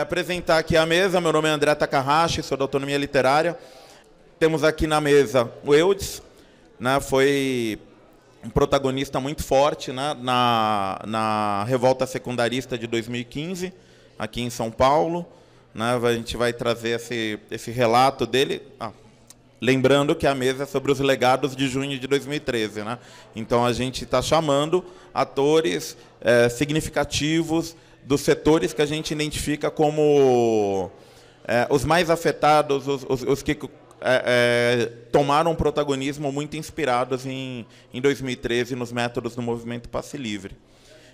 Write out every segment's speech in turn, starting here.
Apresentar aqui a mesa. Meu nome é André Takahashi, sou da Autonomia Literária. Temos aqui na mesa o Eudes, né, foi um protagonista muito forte, né, na revolta secundarista de 2015, aqui em São Paulo. Né, a gente vai trazer esse relato dele. Lembrando que a mesa é sobre os legados de junho de 2013. Né? Então, a gente está chamando atores significativos dos setores que a gente identifica como os mais afetados, os que tomaram um protagonismo muito inspirados em 2013 nos métodos do movimento Passe Livre.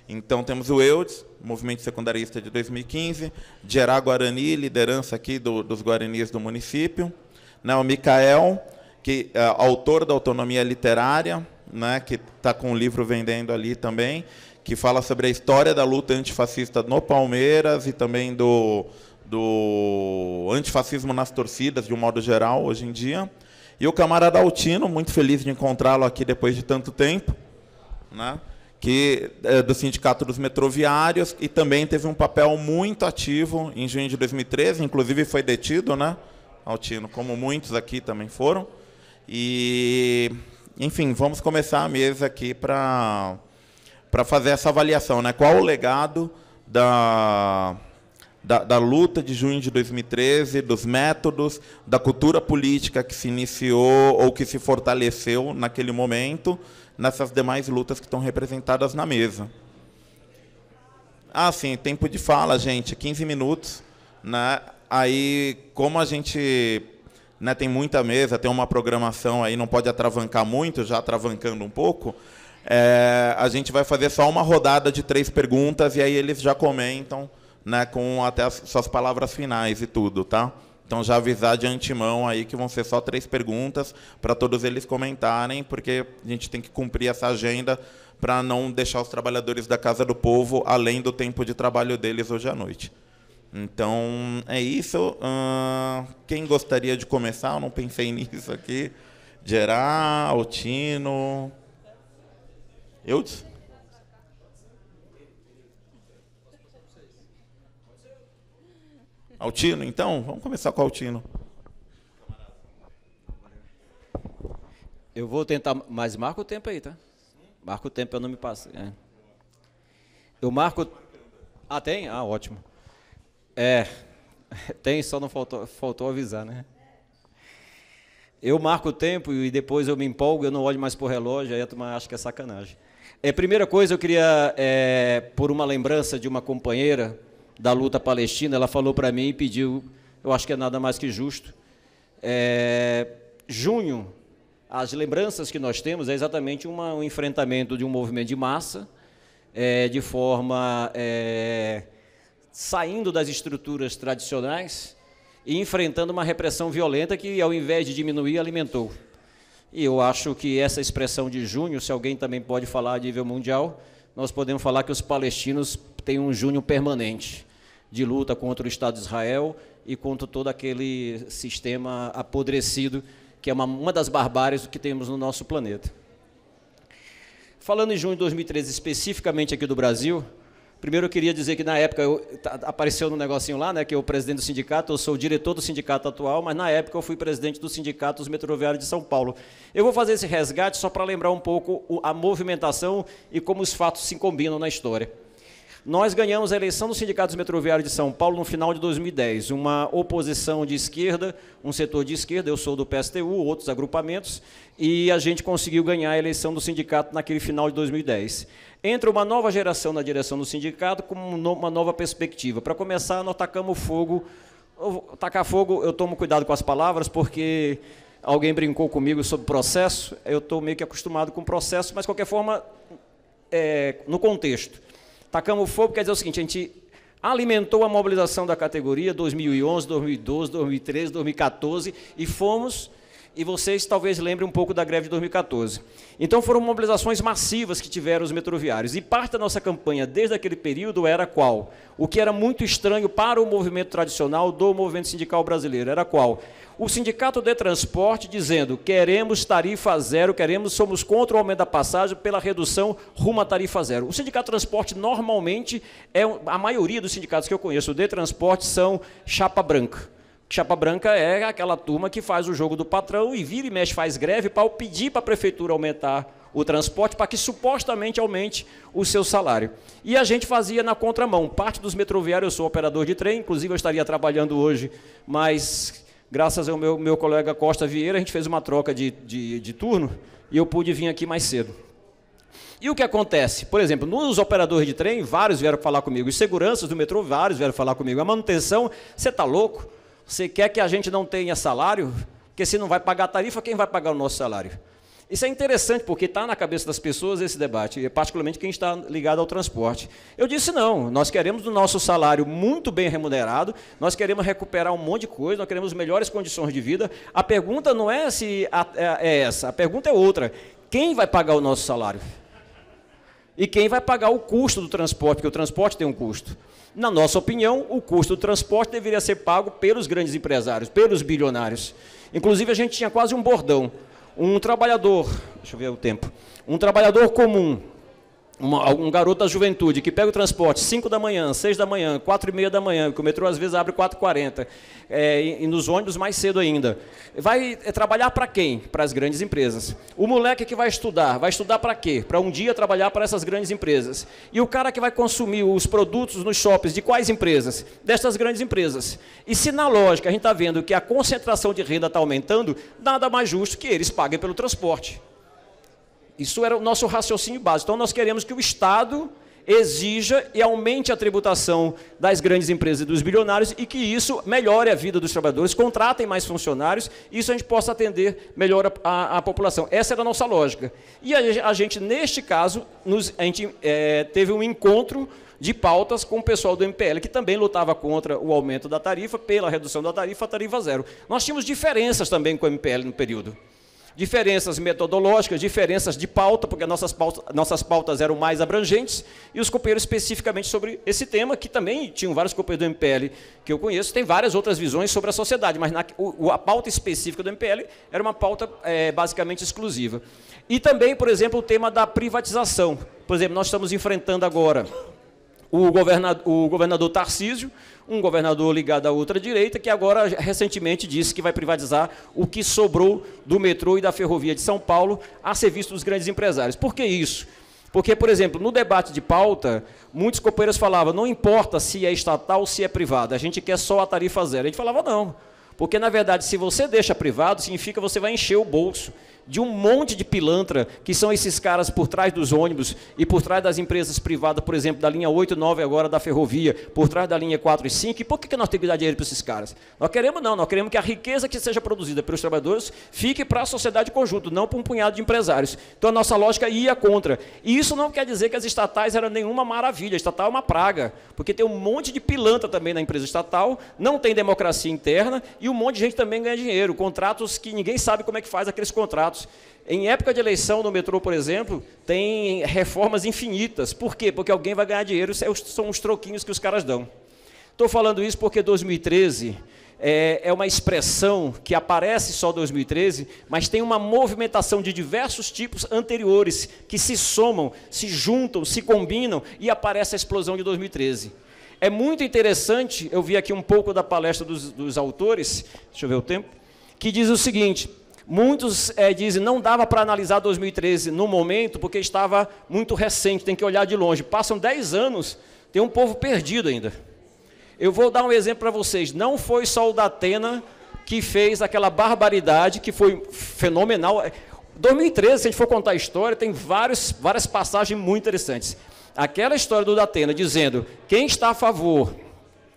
Então, temos o Eudes, movimento secundarista de 2015, Gerá Guarani, liderança aqui dos Guaranis do município, né, o Micael, que é autor da Autonomia Literária, né, que está com um livro vendendo ali também, que fala sobre a história da luta antifascista no Palmeiras e também do antifascismo nas torcidas, de um modo geral, hoje em dia. E o camarada Altino, muito feliz de encontrá-lo aqui depois de tanto tempo, né, que é do Sindicato dos Metroviários e também teve um papel muito ativo em junho de 2013, inclusive foi detido, né, Altino, como muitos aqui também foram. E, enfim, vamos começar a mesa aqui para fazer essa avaliação, né? Qual o legado da luta de junho de 2013, dos métodos, da cultura política que se iniciou ou que se fortaleceu naquele momento, nessas demais lutas que estão representadas na mesa. Sim, tempo de fala, gente, 15 minutos. Né? Aí, como a gente, né, tem muita mesa, tem uma programação aí, não pode atravancar muito, já atravancando um pouco, a gente vai fazer só uma rodada de 3 perguntas e aí eles já comentam, né, com até as suas palavras finais e tudo, tá? Então, já avisar de antemão aí que vão ser só 3 perguntas para todos eles comentarem, porque a gente tem que cumprir essa agenda para não deixar os trabalhadores da Casa do Povo além do tempo de trabalho deles hoje à noite. Então, é isso. Quem gostaria de começar? Eu não pensei nisso aqui. Gerá, Altino... Eudes? Altino, então? Vamos começar com o Altino. Eu vou tentar, mas marca o tempo aí, tá? Marca o tempo, eu não me passo. Eu marco... tem? Ótimo. Tem, só não faltou avisar, né? Eu marco o tempo e depois eu me empolgo, eu não olho mais para o relógio, aí a turma acha que é sacanagem. Primeira coisa, eu queria, por uma lembrança de uma companheira da luta palestina, ela falou para mim e pediu, eu acho que é nada mais que justo. Junho, as lembranças que nós temos é exatamente um enfrentamento de um movimento de massa, de forma saindo das estruturas tradicionais e enfrentando uma repressão violenta que, ao invés de diminuir, alimentou. E eu acho que essa expressão de junho, se alguém também pode falar a nível mundial, nós podemos falar que os palestinos têm um junho permanente de luta contra o Estado de Israel e contra todo aquele sistema apodrecido, que é uma das barbáries que temos no nosso planeta. Falando em junho de 2013, especificamente aqui do Brasil, primeiro eu queria dizer que na época, apareceu no negocinho lá, né, que eu presidente do sindicato, eu sou o diretor do sindicato atual, mas na época eu fui presidente do Sindicato dos Metroviários de São Paulo. Eu vou fazer esse resgate só para lembrar um pouco a movimentação e como os fatos se combinam na história. Nós ganhamos a eleição do Sindicato dos Metroviários de São Paulo no final de 2010, uma oposição de esquerda, um setor de esquerda, eu sou do PSTU, outros agrupamentos, e a gente conseguiu ganhar a eleição do sindicato naquele final de 2010. Entra uma nova geração na direção do sindicato com uma nova perspectiva. Para começar, nós tacamos fogo. Tacar fogo, eu tomo cuidado com as palavras, porque alguém brincou comigo sobre processo, eu estou meio que acostumado com processo, mas, de qualquer forma, no contexto. Tacamos fogo quer dizer o seguinte, a gente alimentou a mobilização da categoria 2011, 2012, 2013, 2014, e fomos e vocês talvez lembrem um pouco da greve de 2014. Então foram mobilizações massivas que tiveram os metroviários. E parte da nossa campanha desde aquele período era qual? O que era muito estranho para o movimento tradicional do movimento sindical brasileiro. Era qual? O Sindicato de Transporte dizendo: queremos tarifa zero, somos contra o aumento da passagem pela redução rumo à tarifa zero. O Sindicato de Transporte normalmente, a maioria dos sindicatos que eu conheço de transporte são chapa branca. Chapa branca é aquela turma que faz o jogo do patrão e vira e mexe, faz greve para pedir para a prefeitura aumentar o transporte para que supostamente aumente o seu salário. E a gente fazia na contramão. Parte dos metroviários, eu sou operador de trem, inclusive eu estaria trabalhando hoje, mas graças ao meu colega Costa Vieira, a gente fez uma troca de turno e eu pude vir aqui mais cedo. E o que acontece? Por exemplo, nos operadores de trem, vários vieram falar comigo, os seguranças do metrô, vários vieram falar comigo. A manutenção, você está louco? Você quer que a gente não tenha salário? Porque se não vai pagar a tarifa, quem vai pagar o nosso salário? Isso é interessante, porque está na cabeça das pessoas esse debate, e particularmente quem está ligado ao transporte. Eu disse não, nós queremos o nosso salário muito bem remunerado, nós queremos recuperar um monte de coisa, nós queremos melhores condições de vida. A pergunta não é se é essa, a pergunta é outra. Quem vai pagar o nosso salário? E quem vai pagar o custo do transporte, porque o transporte tem um custo. Na nossa opinião, o custo do transporte deveria ser pago pelos grandes empresários, pelos bilionários. Inclusive, a gente tinha quase um bordão. Um trabalhador, deixa eu ver o tempo, um trabalhador comum, um garoto da juventude que pega o transporte 5 da manhã, 6 da manhã, 4h30 da manhã, que o metrô às vezes abre 4h40, e nos ônibus mais cedo ainda. Vai trabalhar para quem? Para as grandes empresas. O moleque que vai estudar para quê? Para um dia trabalhar para essas grandes empresas. E o cara que vai consumir os produtos nos shoppings, de quais empresas? Dessas grandes empresas. E se na lógica a gente está vendo que a concentração de renda está aumentando, nada mais justo que eles paguem pelo transporte. Isso era o nosso raciocínio básico. Então, nós queremos que o Estado exija e aumente a tributação das grandes empresas e dos bilionários e que isso melhore a vida dos trabalhadores, contratem mais funcionários, e isso a gente possa atender melhor a população. Essa era a nossa lógica. E a gente, neste caso, a gente teve um encontro de pautas com o pessoal do MPL, que também lutava contra o aumento da tarifa, pela redução da tarifa, a tarifa zero. Nós tínhamos diferenças também com o MPL no período. Diferenças metodológicas, diferenças de pauta, porque nossas pautas eram mais abrangentes, e os companheiros especificamente sobre esse tema, que também tinham vários companheiros do MPL que eu conheço, tem várias outras visões sobre a sociedade, mas a pauta específica do MPL era uma pauta basicamente exclusiva. E também, por exemplo, o tema da privatização. Por exemplo, nós estamos enfrentando agora o governador Tarcísio, um governador ligado à outra direita, que agora recentemente disse que vai privatizar o que sobrou do metrô e da ferrovia de São Paulo a serviço dos grandes empresários. Por que isso? Porque, por exemplo, no debate de pauta, muitos companheiros falavam, não importa se é estatal ou se é privada, a gente quer só a tarifa zero. A gente falava, não, porque, na verdade, se você deixa privado, significa que você vai encher o bolso de um monte de pilantra, que são esses caras por trás dos ônibus e por trás das empresas privadas, por exemplo, da linha 8 e 9 agora da ferrovia, por trás da linha 4 e 5. E por que nós temos que dar dinheiro para esses caras? Nós queremos não, nós queremos que a riqueza que seja produzida pelos trabalhadores fique para a sociedade conjunta, não para um punhado de empresários. Então a nossa lógica ia contra. E isso não quer dizer que as estatais eram nenhuma maravilha, a estatal é uma praga, porque tem um monte de pilantra também na empresa estatal, não tem democracia interna e um monte de gente também ganha dinheiro, contratos que ninguém sabe como é que faz aqueles contratos. Em época de eleição no metrô, por exemplo, tem reformas infinitas. Por quê? Porque alguém vai ganhar dinheiro, são os troquinhos que os caras dão. Estou falando isso porque 2013 é uma expressão que aparece só em 2013, mas tem uma movimentação de diversos tipos anteriores que se somam, se juntam, se combinam e aparece a explosão de 2013. É muito interessante, eu vi aqui um pouco da palestra dos autores, deixa eu ver o tempo, que diz o seguinte: muitos dizem não dava para analisar 2013 no momento, porque estava muito recente, tem que olhar de longe. Passam 10 anos, tem um povo perdido ainda. Eu vou dar um exemplo para vocês. Não foi só o Datena que fez aquela barbaridade, que foi fenomenal. 2013, se a gente for contar a história, tem várias passagens muito interessantes. Aquela história do Datena dizendo quem está a favor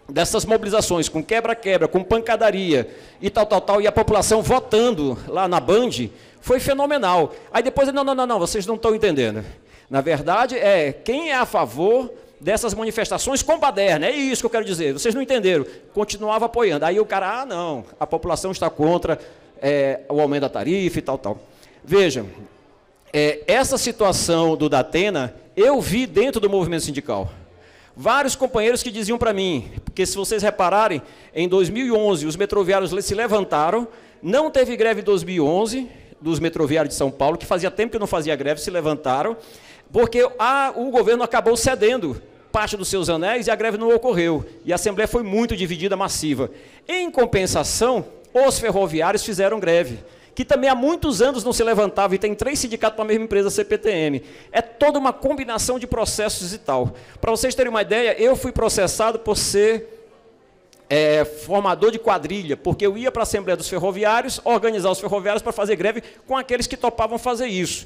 dessas mobilizações, com quebra-quebra, com pancadaria e tal, e a população votando lá na Band, foi fenomenal. Aí depois, não, vocês não estão entendendo. Na verdade, quem é a favor dessas manifestações com baderna, é isso que eu quero dizer, vocês não entenderam. Continuava apoiando. Aí o cara, não, a população está contra, o aumento da tarifa e tal. Vejam, essa situação do Datena, eu vi dentro do movimento sindical. Vários companheiros que diziam para mim, porque se vocês repararem, em 2011 os metroviários se levantaram, não teve greve em 2011, dos metroviários de São Paulo, que fazia tempo que não fazia greve, se levantaram, porque o governo acabou cedendo parte dos seus anéis e a greve não ocorreu. E a Assembleia foi muito dividida, massiva. Em compensação, os ferroviários fizeram greve, que também há muitos anos não se levantava, e tem 3 sindicatos para a mesma empresa, CPTM. É toda uma combinação de processos e tal. Para vocês terem uma ideia, eu fui processado por ser formador de quadrilha, porque eu ia para a Assembleia dos Ferroviários, organizar os ferroviários para fazer greve com aqueles que topavam fazer isso.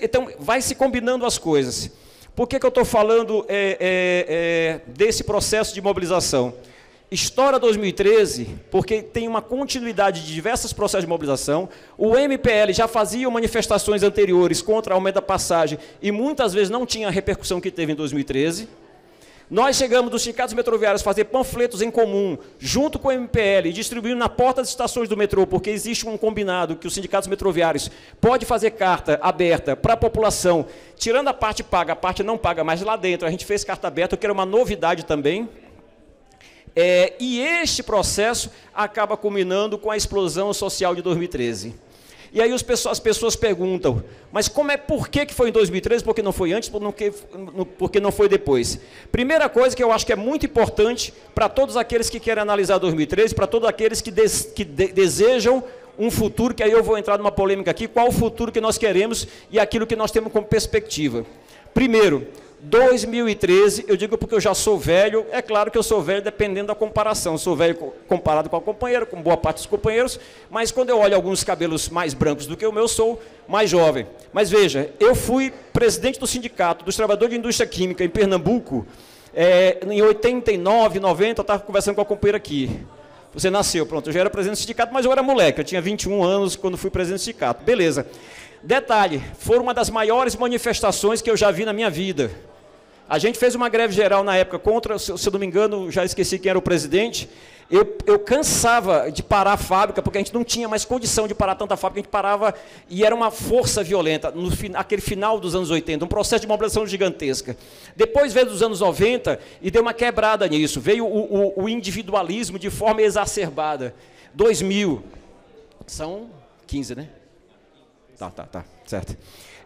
Então, vai se combinando as coisas. Por que eu estou falando desse processo de mobilização? Estoura 2013, porque tem uma continuidade de diversos processos de mobilização. O MPL já fazia manifestações anteriores contra o aumento da passagem e muitas vezes não tinha a repercussão que teve em 2013. Nós chegamos dos sindicatos metroviários a fazer panfletos em comum, junto com o MPL, distribuindo na porta das estações do metrô, porque existe um combinado que os sindicatos metroviários podem fazer carta aberta para a população, tirando a parte paga, a parte não paga, mas lá dentro a gente fez carta aberta, que era uma novidade também. E este processo acaba culminando com a explosão social de 2013. E aí as pessoas perguntam, mas por que foi em 2013, por que não foi antes, por que não foi depois? Primeira coisa que eu acho que é muito importante para todos aqueles que querem analisar 2013, para todos aqueles que desejam um futuro, que aí eu vou entrar numa polêmica aqui, qual o futuro que nós queremos e aquilo que nós temos como perspectiva. Primeiro, 2013, eu digo porque eu já sou velho, é claro que eu sou velho dependendo da comparação, eu sou velho comparado com a companheira, com boa parte dos companheiros, mas quando eu olho alguns cabelos mais brancos do que o meu, sou mais jovem. Mas veja, eu fui presidente do Sindicato dos Trabalhadores de Indústria Química em Pernambuco, em 89, 90, eu estava conversando com a companheira aqui. Você nasceu, pronto, eu já era presidente do sindicato, mas eu era moleque, eu tinha 21 anos quando fui presidente do sindicato, beleza. Detalhe, foi uma das maiores manifestações que eu já vi na minha vida. A gente fez uma greve geral na época contra, se eu não me engano, já esqueci quem era o presidente. Eu cansava de parar a fábrica, porque a gente não tinha mais condição de parar tanta fábrica, a gente parava e era uma força violenta, naquele final dos anos 80, um processo de mobilização gigantesca. Depois veio dos anos 90 e deu uma quebrada nisso, veio o individualismo de forma exacerbada. 2000, são 15, né? Tá, certo.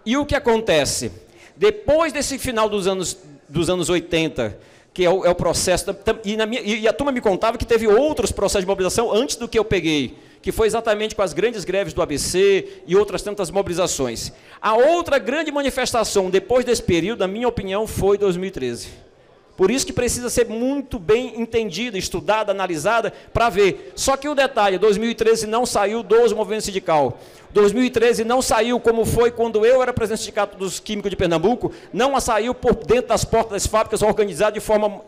E o que acontece? Depois desse final dos anos 80, que é o processo, e a turma me contava que teve outros processos de mobilização antes do que eu peguei, que foi exatamente com as grandes greves do ABC e outras tantas mobilizações. A outra grande manifestação depois desse período, na minha opinião, foi 2013. Por isso que precisa ser muito bem entendida, estudada, analisada, para ver. Só que o detalhe, 2013 não saiu do movimento sindical. 2013 não saiu como foi quando eu era presidente do Sindicato dos Químicos de Pernambuco, não saiu por dentro das portas das fábricas organizado de forma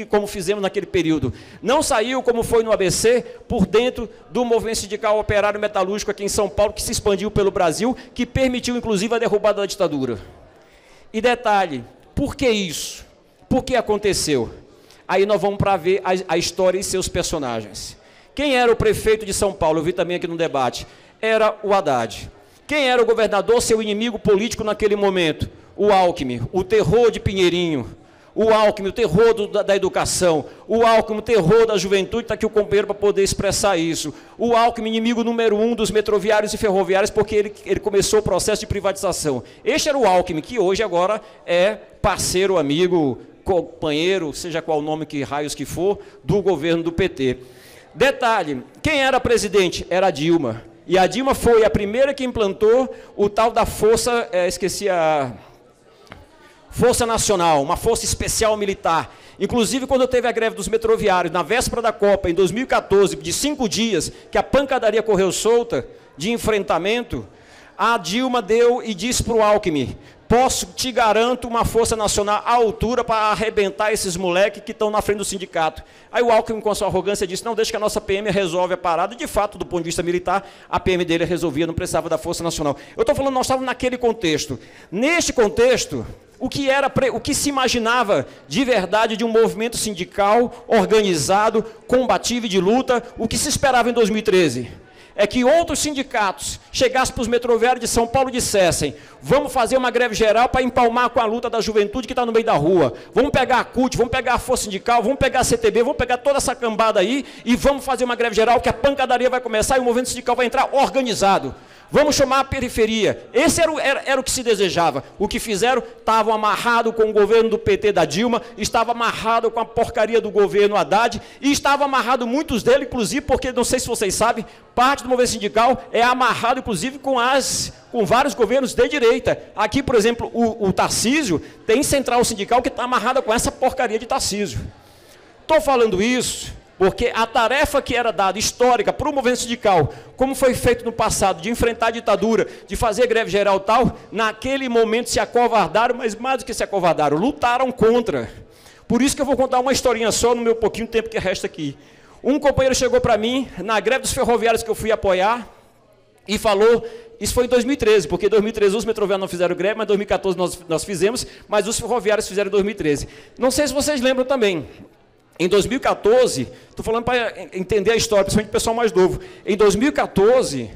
como fizemos naquele período. Não saiu como foi no ABC, por dentro do movimento sindical operário metalúrgico aqui em São Paulo, que se expandiu pelo Brasil, que permitiu inclusive a derrubada da ditadura. E detalhe, por que isso? Por que aconteceu? Aí nós vamos para ver a história e seus personagens. Quem era o prefeito de São Paulo? Eu vi também aqui no debate. Era o Haddad. Quem era o governador, seu inimigo político naquele momento? O Alckmin, o terror de Pinheirinho. O Alckmin, o terror da educação. O Alckmin, o terror da juventude, está aqui o companheiro para poder expressar isso. O Alckmin, inimigo número 1 dos metroviários e ferroviários, porque ele começou o processo de privatização. Este era o Alckmin, que hoje agora é parceiro, amigo, companheiro, seja qual o nome que raios que for, do governo do PT. Detalhe, quem era presidente? Era a Dilma. E a Dilma foi a primeira que implantou o tal da força, Força Nacional, uma força especial militar. Inclusive, quando teve a greve dos metroviários, na véspera da Copa, em 2014, de 5 dias, que a pancadaria correu solta, de enfrentamento, a Dilma deu e disse para o Alckmin, te garanto uma força nacional à altura para arrebentar esses moleques que estão na frente do sindicato. Aí o Alckmin, com a sua arrogância, disse, não, deixa que a nossa PM resolve a parada. E, de fato, do ponto de vista militar, a PM dele resolvia, não precisava da força nacional. Eu estou falando, nós estávamos naquele contexto. Neste contexto, o que se imaginava de verdade de um movimento sindical organizado, combativo e de luta, o que se esperava em 2013? é que outros sindicatos chegassem para os metroviários de São Paulo e dissessem: vamos fazer uma greve geral para empalmar com a luta da juventude que está no meio da rua. Vamos pegar a CUT, vamos pegar a Força Sindical, vamos pegar a CTB, vamos pegar toda essa cambada aí e vamos fazer uma greve geral que a pancadaria vai começar e o movimento sindical vai entrar organizado. Vamos chamar a periferia. Esse era o que se desejava. O que fizeram, estavam amarrados com o governo do PT da Dilma, estava amarrado com a porcaria do governo Haddad, e estava amarrado muitos deles, inclusive, porque, não sei se vocês sabem, parte do movimento sindical é amarrado, inclusive, com vários governos de direita. Aqui, por exemplo, o Tarcísio tem central sindical que está amarrada com essa porcaria de Tarcísio. Estou falando isso porque a tarefa que era dada, histórica, para o movimento sindical, como foi feito no passado, de enfrentar a ditadura, de fazer greve geral e tal, naquele momento se acovardaram, mas mais do que se acovardaram, lutaram contra. Por isso que eu vou contar uma historinha só no meu pouquinho tempo que resta aqui. Um companheiro chegou para mim, na greve dos ferroviários que eu fui apoiar, e falou, isso foi em 2013, porque em 2013 os metroviários não fizeram greve, mas em 2014 nós fizemos, mas os ferroviários fizeram em 2013. Não sei se vocês lembram também. Em 2014, estou falando para entender a história, principalmente o pessoal mais novo. Em 2014,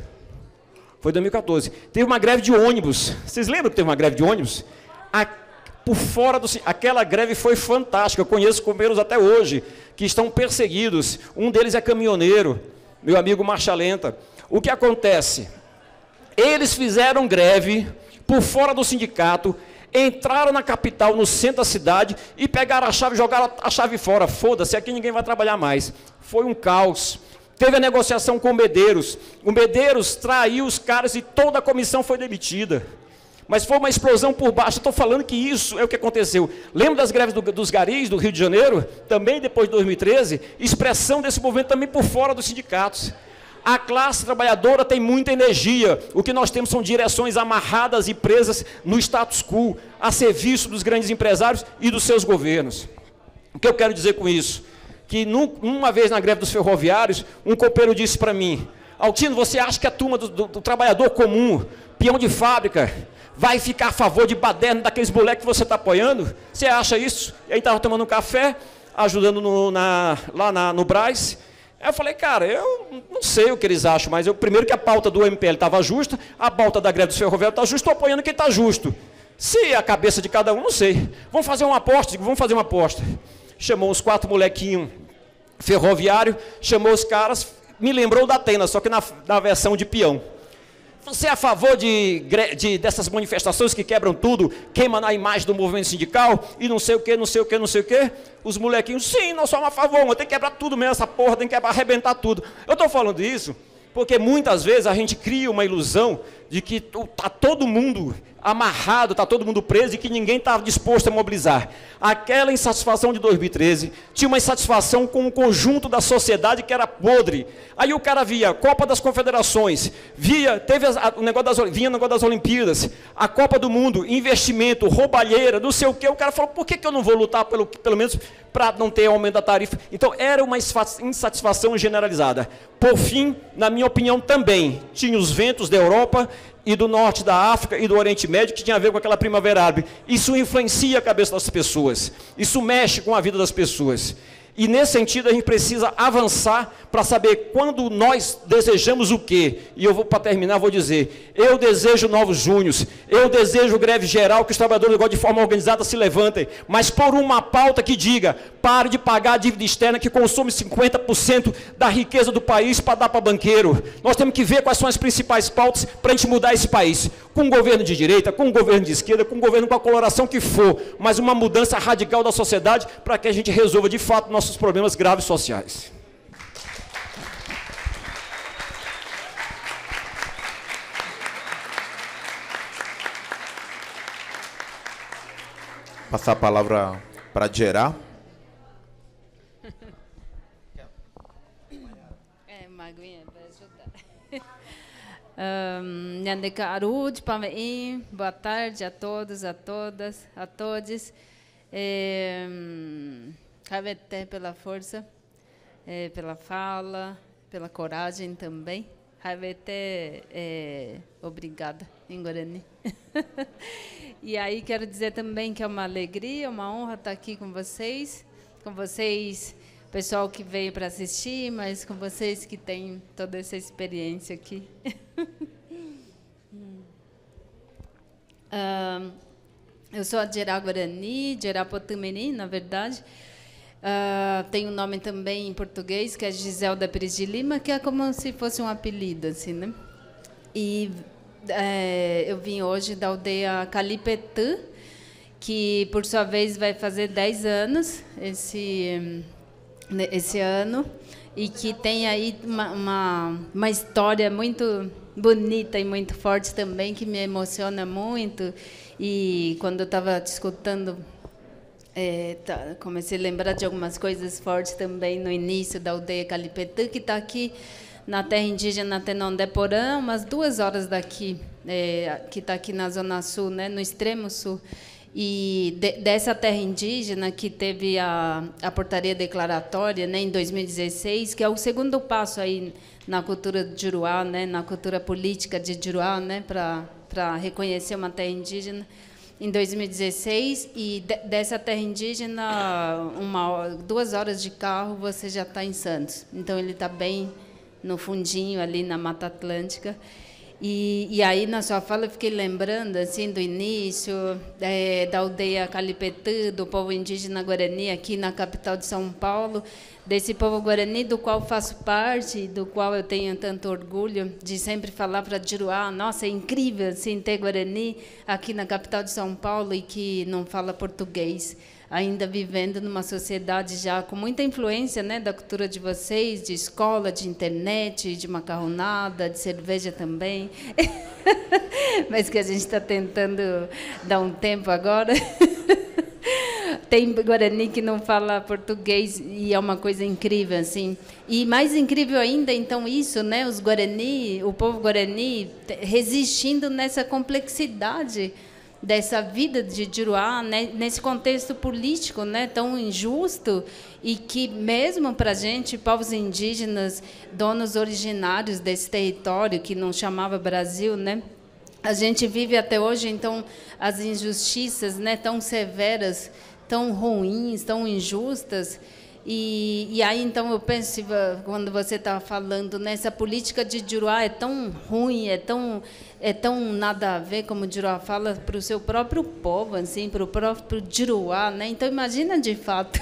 foi 2014, teve uma greve de ônibus. Vocês lembram que teve uma greve de ônibus? Por fora aquela greve foi fantástica. Eu conheço companheiros até hoje que estão perseguidos. Um deles é caminhoneiro, meu amigo Marcha Lenta. O que acontece? Eles fizeram greve por fora do sindicato, entraram na capital, no centro da cidade, e pegaram a chave, jogaram a chave fora. Foda-se, aqui ninguém vai trabalhar mais. Foi um caos. Teve a negociação com o Medeiros. O Medeiros traiu os caras e toda a comissão foi demitida. Mas foi uma explosão por baixo. Estou falando que isso é o que aconteceu. Lembra das greves dos garis do Rio de Janeiro? Também depois de 2013? Expressão desse movimento também por fora dos sindicatos. A classe trabalhadora tem muita energia. O que nós temos são direções amarradas e presas no status quo, a serviço dos grandes empresários e dos seus governos. O que eu quero dizer com isso? Que uma vez na greve dos ferroviários, um copeiro disse para mim: Altino, você acha que a turma do trabalhador comum, peão de fábrica, vai ficar a favor de baderno daqueles moleques que você está apoiando? Você acha isso? E aí estava tomando um café, ajudando lá no Brás. Aí eu falei: cara, eu não sei o que eles acham, mas primeiro que a pauta do MPL estava justa, a pauta da greve dos ferroviários está justa, estou apoiando quem está justo. Se a cabeça de cada um, não sei. Vamos fazer uma aposta? Digo, vamos fazer uma aposta. Chamou os 4 molequinhos ferroviários, chamou os caras, me lembrou da Atena, só que na versão de peão. Você é a favor dessas manifestações que quebram tudo, queimam a imagem do movimento sindical e não sei o que, não sei o que, não sei o que? Os molequinhos: sim, nós somos a favor, mas tem que quebrar tudo mesmo, essa porra tem que arrebentar tudo. Eu estou falando isso porque muitas vezes a gente cria uma ilusão de que está todo mundo amarrado, está todo mundo preso e que ninguém está disposto a mobilizar. Aquela insatisfação de 2013 tinha uma insatisfação com o conjunto da sociedade que era podre. Aí o cara via a Copa das Confederações, vinha o negócio das Olimpíadas, a Copa do Mundo, investimento, roubalheira, não sei o quê. O cara falou: por que eu não vou lutar pelo menos para não ter aumento da tarifa? Então era uma insatisfação generalizada. Por fim, na minha opinião também, tinha os ventos da Europa e do norte da África e do Oriente Médio, que tinha a ver com aquela primavera árabe. Isso influencia a cabeça das pessoas, isso mexe com a vida das pessoas. E nesse sentido a gente precisa avançar para saber quando nós desejamos o quê. E eu para terminar, vou dizer: eu desejo novos júnios, eu desejo greve geral, que os trabalhadores agora de forma organizada se levantem, mas por uma pauta que diga: pare de pagar a dívida externa que consome 50% da riqueza do país para dar para banqueiro. Nós temos que ver quais são as principais pautas para a gente mudar esse país. Com um governo de direita, com um governo de esquerda, com um governo com a coloração que for, mas uma mudança radical da sociedade para que a gente resolva de fato nossos problemas graves sociais. Passar a palavra para Gerá. Boa tarde a todos, a todas, a todos. Agradecer pela força, pela fala, pela coragem também. Obrigada, em Guarani. E aí quero dizer também que é uma alegria, uma honra estar aqui com vocês pessoal que veio para assistir, mas com vocês que têm toda essa experiência aqui. Eu sou a Djerá Guarani, Djerá Potameri, na verdade. Tem um nome também em português, que é Giselda Pires de Lima, que é como se fosse um apelido, assim, né? E eu vim hoje da aldeia Calipetã, que, por sua vez, vai fazer 10 anos esse ano, e que tem aí uma história muito bonita e muito forte também, que me emociona muito. E quando eu estava te escutando, comecei a lembrar de algumas coisas fortes também no início da aldeia Calipetã, que está aqui na terra indígena Tenonde-Porã, umas 2 horas daqui, que está aqui na Zona Sul, né, no extremo sul. E dessa terra indígena que teve a portaria declaratória, né, em 2016, que é o segundo passo aí na cultura de Juruá, né, na cultura política de Juruá, né, para reconhecer uma terra indígena, em 2016, e dessa terra indígena, 2 horas de carro, você já está em Santos. Então, ele está bem no fundinho, ali na Mata Atlântica. E aí, na sua fala, eu fiquei lembrando assim, do início da aldeia Calipetã, do povo indígena Guarani, aqui na capital de São Paulo, desse povo Guarani, do qual faço parte, do qual eu tenho tanto orgulho de sempre falar para Juruá, nossa, é incrível assim, ter Guarani aqui na capital de São Paulo e que não fala português, ainda vivendo numa sociedade já com muita influência, né, da cultura de vocês, de escola, de internet, de macarronada, de cerveja também, mas que a gente está tentando dar um tempo agora. Tem Guarani que não fala português e é uma coisa incrível, assim. E mais incrível ainda, então, isso, né, os Guarani, o povo Guarani resistindo nessa complexidade dessa vida de Juruá, né, nesse contexto político, né, tão injusto, e que mesmo para a gente, povos indígenas, donos originários desse território, que não chamava Brasil, né, a gente vive até hoje, então, as injustiças, né, tão severas, tão ruins, tão injustas. E aí, então, eu penso, quando você está falando, né, essa política de Juruá é tão ruim, é tão nada a ver, como Juruá fala, para o seu próprio povo, assim, para o próprio Juruá, né? Então, imagina, de fato,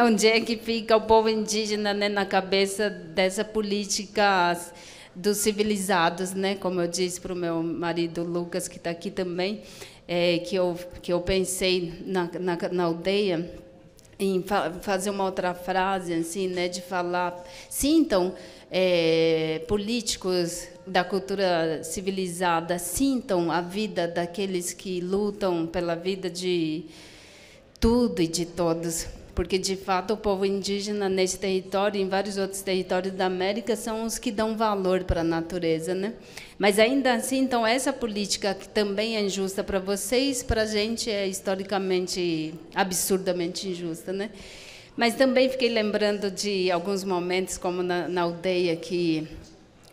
onde é que fica o povo indígena, né, na cabeça dessa política dos civilizados, né? Como eu disse para o meu marido Lucas, que está aqui também, que eu pensei na aldeia, em fazer uma outra frase, assim, né, de falar, sintam, políticos da cultura civilizada, sintam a vida daqueles que lutam pela vida de tudo e de todos, porque, de fato, o povo indígena nesse território e em vários outros territórios da América são os que dão valor para a natureza, né? Mas, ainda assim, então, essa política que também é injusta para vocês, para a gente é historicamente, absurdamente injusta, né? Mas também fiquei lembrando de alguns momentos, como na aldeia, que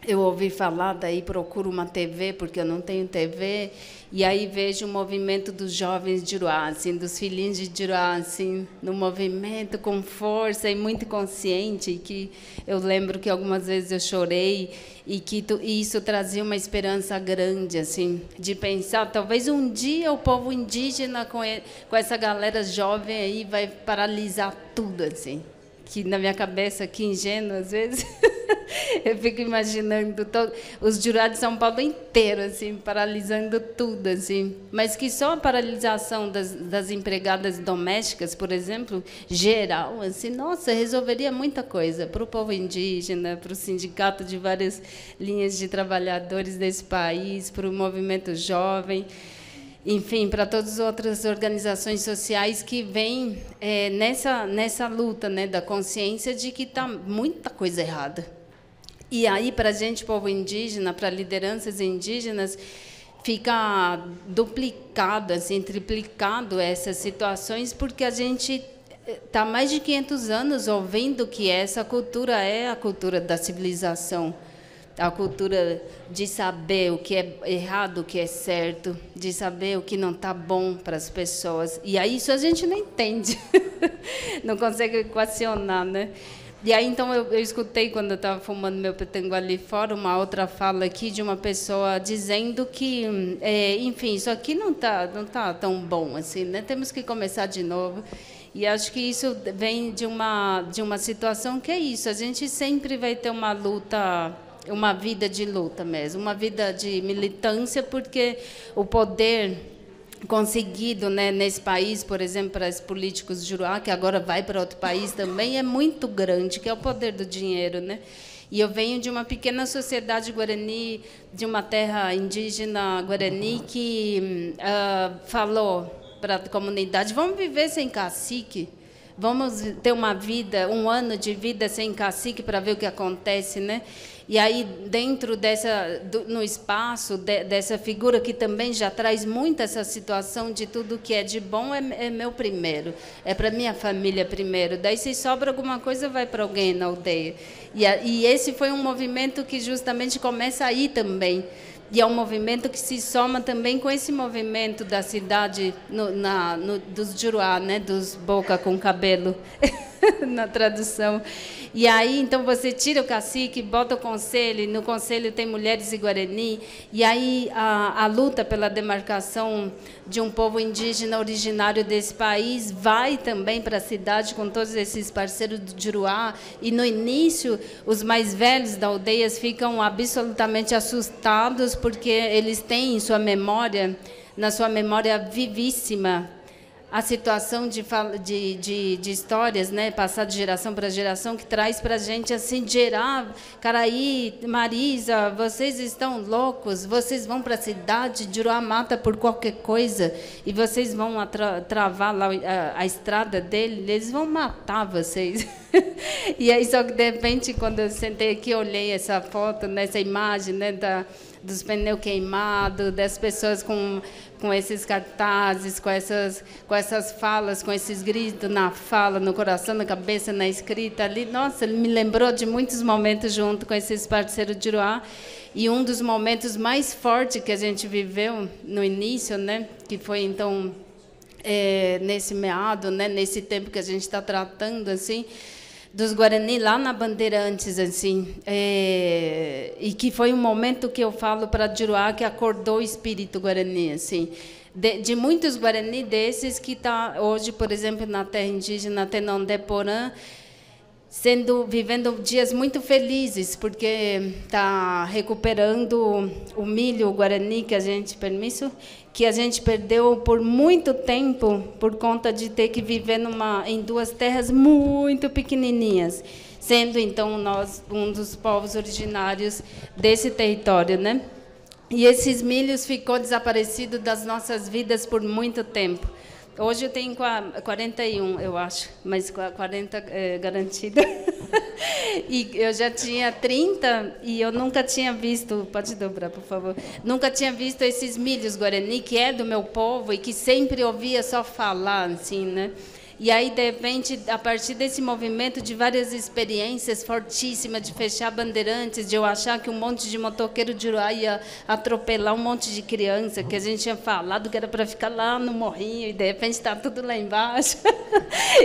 eu ouvi falar, daí procuro uma TV, porque eu não tenho TV, e aí vejo o movimento dos jovens de Juruá, assim, dos filhinhos de Juruá, assim, no movimento, com força e muito consciente, e que eu lembro que algumas vezes eu chorei, e que isso trazia uma esperança grande, assim, de pensar, talvez um dia o povo indígena, com essa galera jovem aí, vai paralisar tudo, assim, que na minha cabeça, que ingênua, às vezes, eu fico imaginando os Juruá de São Paulo inteiro, assim, paralisando tudo, assim, mas que só a paralisação das empregadas domésticas, por exemplo, geral, assim, nossa, resolveria muita coisa para o povo indígena, para o sindicato de várias linhas de trabalhadores desse país, para o movimento jovem, enfim, para todas as outras organizações sociais que vêm nessa luta, né, da consciência de que está muita coisa errada. E aí, para a gente, povo indígena, para lideranças indígenas, fica duplicado, assim, triplicado essas situações, porque a gente está há mais de 500 anos ouvindo que essa cultura é a cultura da civilização, a cultura de saber o que é errado, o que é certo, de saber o que não está bom para as pessoas. E aí isso a gente não entende. não consegue equacionar, né? E aí, então, eu escutei, quando eu estava fumando meu petango ali fora, uma outra fala aqui de uma pessoa dizendo que, enfim, isso aqui não tá tão bom assim, né? Temos que começar de novo. E acho que isso vem de uma situação que é isso. A gente sempre vai ter uma luta, uma vida de luta mesmo, uma vida de militância, porque o poder conseguido, né, nesse país, por exemplo, para os políticos de Juruá, que agora vai para outro país também, é muito grande, que é o poder do dinheiro, né? E eu venho de uma pequena sociedade guarani, de uma terra indígena guarani, que falou para a comunidade: vamos viver sem cacique, vamos ter uma vida, um ano de vida sem cacique para ver o que acontece, né? E aí, dentro no espaço dessa figura que também já traz muito essa situação de tudo que é de bom é meu primeiro, é para minha família primeiro. Daí, se sobra alguma coisa, vai para alguém na aldeia. E esse foi um movimento que justamente começa aí também. E é um movimento que se soma também com esse movimento da cidade dos Juruá, né, dos boca com cabelo, na tradução. E aí, então, você tira o cacique, bota o conselho, e no conselho tem mulheres e guarani, e aí a luta pela demarcação de um povo indígena originário desse país vai também para a cidade com todos esses parceiros do Juruá, e no início os mais velhos da aldeia ficam absolutamente assustados, porque eles têm em sua memória, na sua memória vivíssima, a situação de histórias, né, passar de geração para geração, que traz para a gente assim, gerar, Caraí, Marisa, vocês estão loucos, vocês vão para a cidade, Juruá mata por qualquer coisa, e vocês vão travar lá a estrada dele, eles vão matar vocês. E aí, só que, de repente, quando eu sentei aqui, olhei essa foto, nessa imagem, né, dos pneus queimados, das pessoas com esses cartazes, com essas falas, com esses gritos na fala, no coração, na cabeça, na escrita ali. Nossa, ele me lembrou de muitos momentos junto com esses parceiros de Juruá. E um dos momentos mais fortes que a gente viveu no início, né, que foi, então, nesse meado, né, nesse tempo que a gente está tratando, assim, dos Guarani lá na Bandeirantes, assim, e que foi um momento que eu falo para Juruá que acordou o espírito Guarani, assim, de muitos Guarani desses que está hoje, por exemplo, na terra indígena Tenondeporã, vivendo dias muito felizes, porque está recuperando o milho guarani que a gente perdeu por muito tempo por conta de ter que viver em duas terras muito pequenininhas, sendo então nós um dos povos originários desse território, né? E esses milhos ficou desaparecido das nossas vidas por muito tempo. Hoje eu tenho 41, eu acho, mas 40 é garantida. E eu já tinha 30 e eu nunca tinha visto, pode dobrar, por favor, nunca tinha visto esses milhos guarani, que é do meu povo e que sempre ouvia só falar, assim, né? E aí, de repente, a partir desse movimento de várias experiências fortíssimas, de fechar Bandeirantes, de eu achar que um monte de motoqueiro de Juruá ia atropelar um monte de criança, que a gente tinha falado que era para ficar lá no morrinho, e de repente está tudo lá embaixo,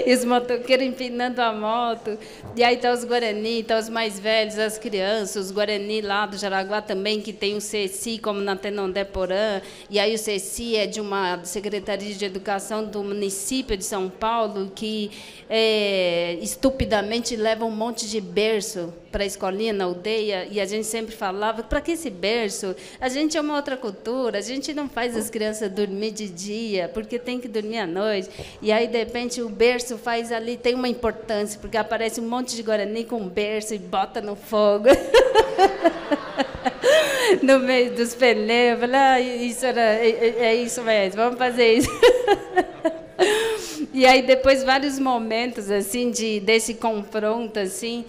e os motoqueiros empinando a moto, e aí estão os Guarani, estão os mais velhos, as crianças, os Guarani lá do Jaraguá também, que tem o CECI, como na Tenondeporã, e aí o CECI é de uma Secretaria de Educação do município de São Paulo, que estupidamente leva um monte de berço para a escolinha na aldeia, e a gente sempre falava: para que esse berço? A gente é uma outra cultura, a gente não faz as crianças dormir de dia, porque tem que dormir à noite. E aí, de repente, o berço faz ali, tem uma importância, porque aparece um monte de Guarani com berço e bota no fogo. No meio dos pneus. Eu falei: é isso mesmo, vamos fazer isso. E aí, depois, vários momentos assim desse confronto, assim,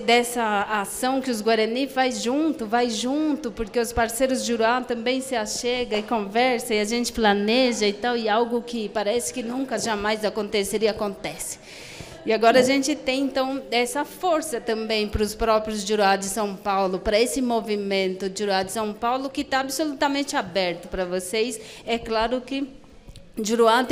dessa ação que os Guarani vai junto, porque os parceiros de Juruá também se achegam e conversam, e a gente planeja e tal, e algo que parece que nunca, jamais aconteceria, acontece. E agora a gente tem, então, essa força também para os próprios Juruá de São Paulo, para esse movimento de Juruá de São Paulo, que está absolutamente aberto para vocês. É claro que Juruá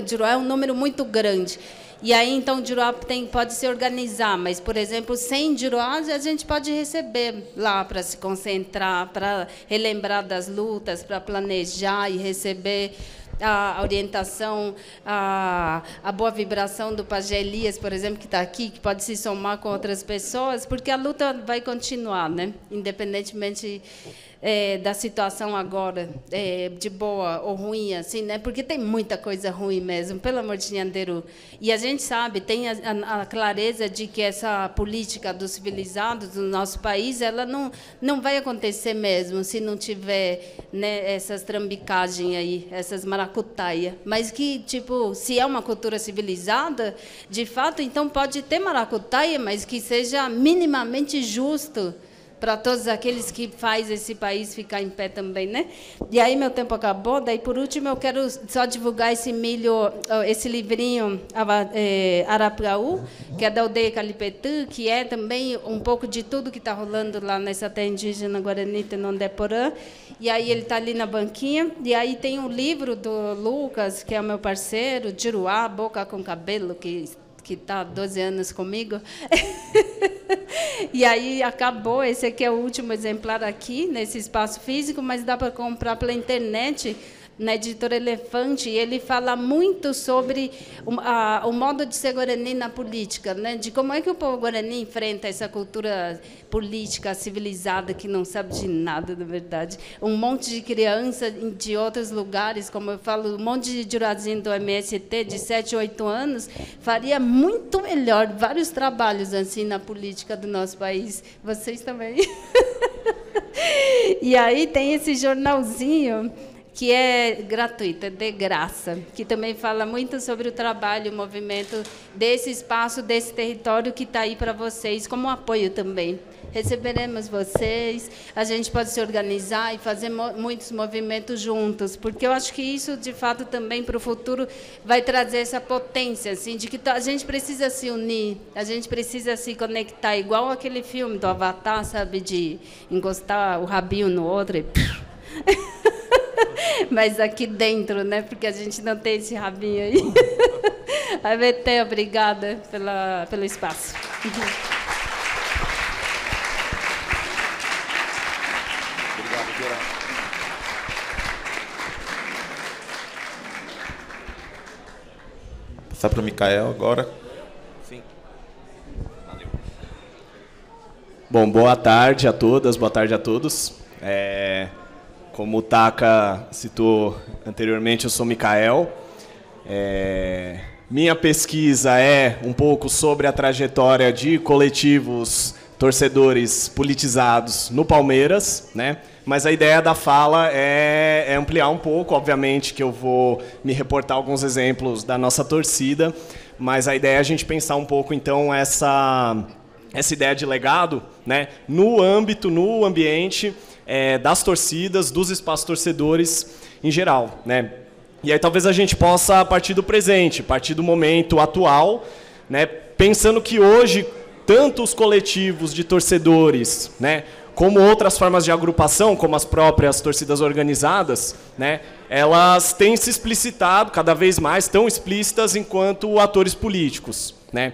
Juruá é um número muito grande. E aí, então, o Juruá pode se organizar, mas, por exemplo, 100 Juruás a gente pode receber lá para se concentrar, para relembrar das lutas, para planejar e receber a orientação, a boa vibração do Pajé Elias, por exemplo, que está aqui, que pode se somar com outras pessoas, porque a luta vai continuar, né? Independentemente da situação agora, de boa ou ruim, assim, né? Porque tem muita coisa ruim mesmo, pelo amor de Nhanderu. E a gente sabe, tem a clareza de que essa política dos civilizados do nosso país, ela não vai acontecer mesmo se não tiver, né, essas trambicagens aí, essas maracutaia. Mas que, tipo, se é uma cultura civilizada, de fato, então pode ter maracutaia, mas que seja minimamente justo para todos aqueles que faz esse país ficar em pé também, né? E aí meu tempo acabou, daí por último eu quero só divulgar esse livrinho Arapuaú, que é da aldeia Calipetã, que é também um pouco de tudo que está rolando lá nessa terra indígena Guarani Tenondeporã. E aí ele está ali na banquinha, e aí tem um livro do Lucas, que é o meu parceiro, Juruá, Boca com Cabelo, que está há 12 anos comigo. E aí acabou, esse aqui é o último exemplar aqui, nesse espaço físico, mas dá para comprar pela internet, na Editora Elefante, e ele fala muito sobre o modo de ser Guarani na política, né? De como é que o povo Guarani enfrenta essa cultura política civilizada que não sabe de nada, na verdade. Um monte de criança de outros lugares, como eu falo, um monte de jurazinho do MST de 7, 8 anos, faria muito melhor vários trabalhos assim na política do nosso país. Vocês também. E aí tem esse jornalzinho que é gratuito, é de graça, que também fala muito sobre o trabalho, o movimento desse espaço, desse território que está aí para vocês, como apoio também. Receberemos vocês, a gente pode se organizar e fazer muitos movimentos juntos, porque eu acho que isso, de fato, também para o futuro vai trazer essa potência, assim, de que a gente precisa se unir, a gente precisa se conectar, igual aquele filme do Avatar, sabe, de encostar o rabinho no outro e... Mas aqui dentro, né? Porque a gente não tem esse rabinho aí. A VT, obrigada pelo espaço. Obrigado, Vera. Passar para o Micael agora. Sim. Valeu. Bom, boa tarde a todas, boa tarde a todos. Como o Taka citou anteriormente, eu sou Micael. Minha pesquisa é um pouco sobre a trajetória de coletivos torcedores politizados no Palmeiras, né? Mas a ideia da fala é ampliar um pouco, obviamente que eu vou me reportar alguns exemplos da nossa torcida, mas a ideia é a gente pensar um pouco, então, essa ideia de legado, né? No ambiente das torcidas, dos espaços torcedores em geral, né? E aí talvez a gente possa, a partir do presente, a partir do momento atual, né, pensando que hoje tanto os coletivos de torcedores, né, como outras formas de agrupação, como as próprias torcidas organizadas, né, elas têm se explicitado cada vez mais, tão explícitas enquanto atores políticos, né?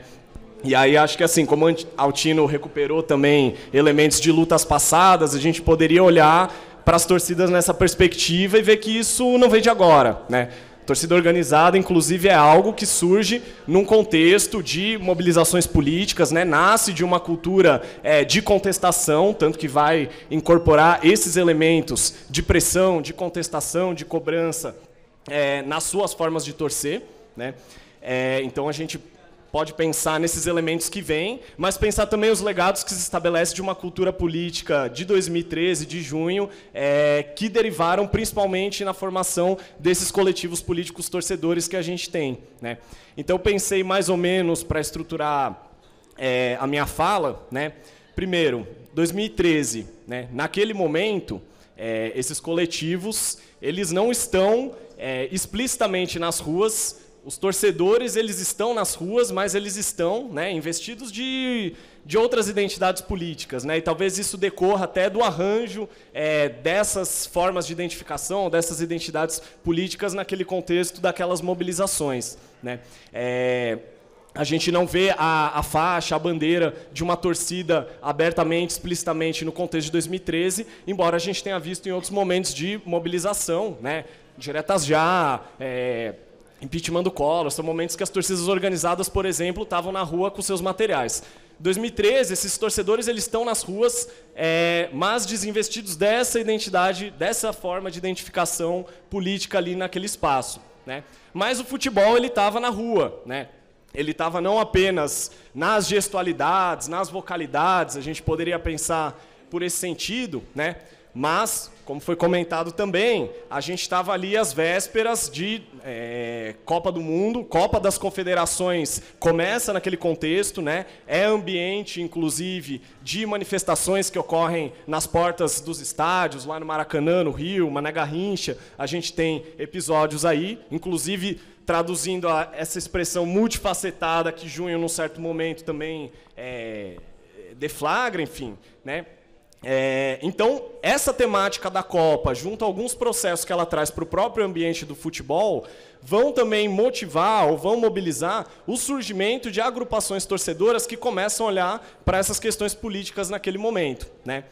E aí acho que, assim, como Altino recuperou também elementos de lutas passadas, a gente poderia olhar para as torcidas nessa perspectiva e ver que isso não vem de agora, né? Torcida organizada, inclusive, é algo que surge num contexto de mobilizações políticas, né? Nasce de uma cultura de contestação, tanto que vai incorporar esses elementos de pressão, de contestação, de cobrança nas suas formas de torcer, né? Então a gente pode pensar nesses elementos que vêm, mas pensar também os legados que se estabelece de uma cultura política de 2013, de junho, que derivaram principalmente na formação desses coletivos políticos torcedores que a gente tem, né? Então, pensei mais ou menos para estruturar a minha fala, né? Primeiro, 2013, né? Naquele momento, esses coletivos eles não estão explicitamente nas ruas, os torcedores, eles estão nas ruas, mas eles estão, né, investidos de outras identidades políticas, né, e talvez isso decorra até do arranjo dessas formas de identificação, dessas identidades políticas naquele contexto daquelas mobilizações, né. A gente não vê a faixa, a bandeira de uma torcida abertamente, explicitamente no contexto de 2013, embora a gente tenha visto em outros momentos de mobilização, né, diretas já, impeachment do Collor, são momentos que as torcidas organizadas, por exemplo, estavam na rua com seus materiais. Em 2013, esses torcedores eles estão nas ruas, mas desinvestidos dessa identidade, dessa forma de identificação política ali naquele espaço, né. Mas o futebol ele estava na rua, né. Ele estava não apenas nas gestualidades, nas vocalidades, a gente poderia pensar por esse sentido, né? Mas, como foi comentado também, a gente estava ali às vésperas de Copa do Mundo, Copa das Confederações começa naquele contexto, né? É ambiente, inclusive, de manifestações que ocorrem nas portas dos estádios, lá no Maracanã, no Rio, Mané Garrincha, a gente tem episódios aí, inclusive traduzindo essa expressão multifacetada que Junho, num certo momento, também deflagra, enfim, né? Então, essa temática da Copa, junto a alguns processos que ela traz para o próprio ambiente do futebol, vão também motivar ou vão mobilizar o surgimento de agrupações torcedoras que começam a olhar para essas questões políticas naquele momento, né?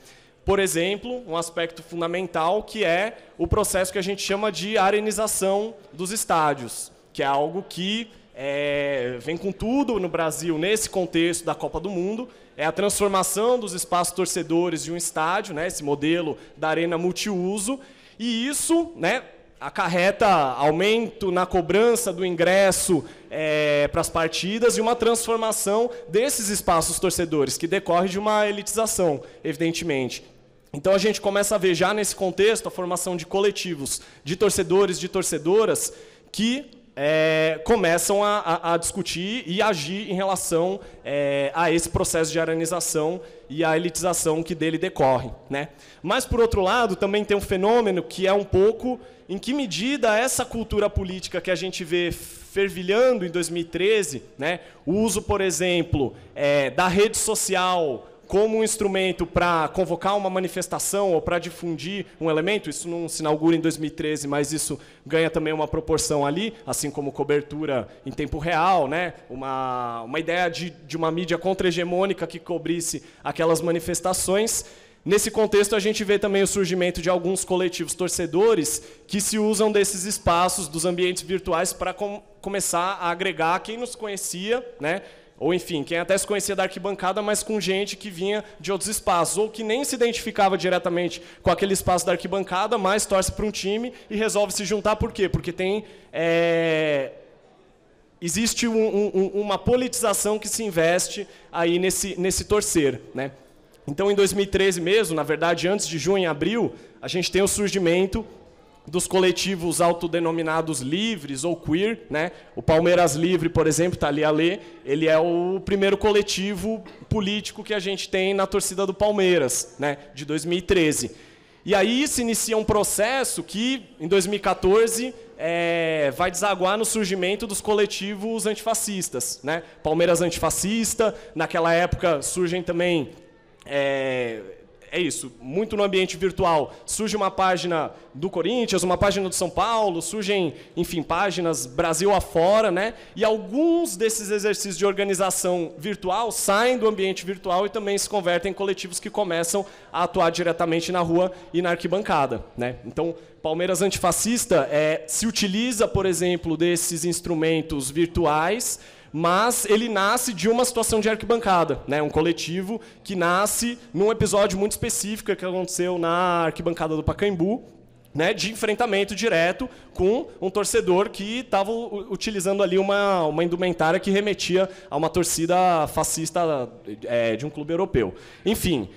Por exemplo, um aspecto fundamental que é o processo que a gente chama de arenização dos estádios, que é algo que vem com tudo no Brasil nesse contexto da Copa do Mundo, é a transformação dos espaços torcedores de um estádio, né, esse modelo da arena multiuso, e isso, né, acarreta aumento na cobrança do ingresso para as partidas e uma transformação desses espaços torcedores, que decorre de uma elitização, evidentemente. Então a gente começa a ver já nesse contexto a formação de coletivos de torcedores, de torcedoras, que começam a discutir e agir em relação a esse processo de arenização e a elitização que dele decorre, né? Mas, por outro lado, também tem um fenômeno que é um pouco em que medida essa cultura política que a gente vê fervilhando em 2013, né? O uso, por exemplo, da rede social como um instrumento para convocar uma manifestação ou para difundir um elemento, isso não se inaugura em 2013, mas isso ganha também uma proporção ali, assim como cobertura em tempo real, né? Uma ideia de uma mídia contra-hegemônica que cobrisse aquelas manifestações. Nesse contexto, a gente vê também o surgimento de alguns coletivos torcedores que se usam desses espaços, dos ambientes virtuais, para começar a agregar quem nos conhecia, né? Ou, enfim, quem até se conhecia da arquibancada, mas com gente que vinha de outros espaços, ou que nem se identificava diretamente com aquele espaço da arquibancada, mas torce para um time e resolve se juntar. Por quê? Porque tem existe uma politização que se investe aí nesse torcer, né? Então, em 2013 mesmo, na verdade, antes de junho e abril, a gente tem o surgimento dos coletivos autodenominados livres ou queer, né? O Palmeiras Livre, por exemplo, está ali a ler, ele é o primeiro coletivo político que a gente tem na torcida do Palmeiras, né? De 2013. E aí se inicia um processo que, em 2014, vai desaguar no surgimento dos coletivos antifascistas, né? Palmeiras Antifascista, naquela época surgem também... isso, muito no ambiente virtual. Surge uma página do Corinthians, uma página do São Paulo, surgem, enfim, páginas Brasil afora, né? E alguns desses exercícios de organização virtual saem do ambiente virtual e também se convertem em coletivos que começam a atuar diretamente na rua e na arquibancada, né? Então, Palmeiras Antifascista se utiliza, por exemplo, desses instrumentos virtuais, mas ele nasce de uma situação de arquibancada, né? Um coletivo que nasce num episódio muito específico que aconteceu na arquibancada do Pacaembu, né? De enfrentamento direto com um torcedor que estava utilizando ali uma indumentária que remetia a uma torcida fascista de um clube europeu. Enfim,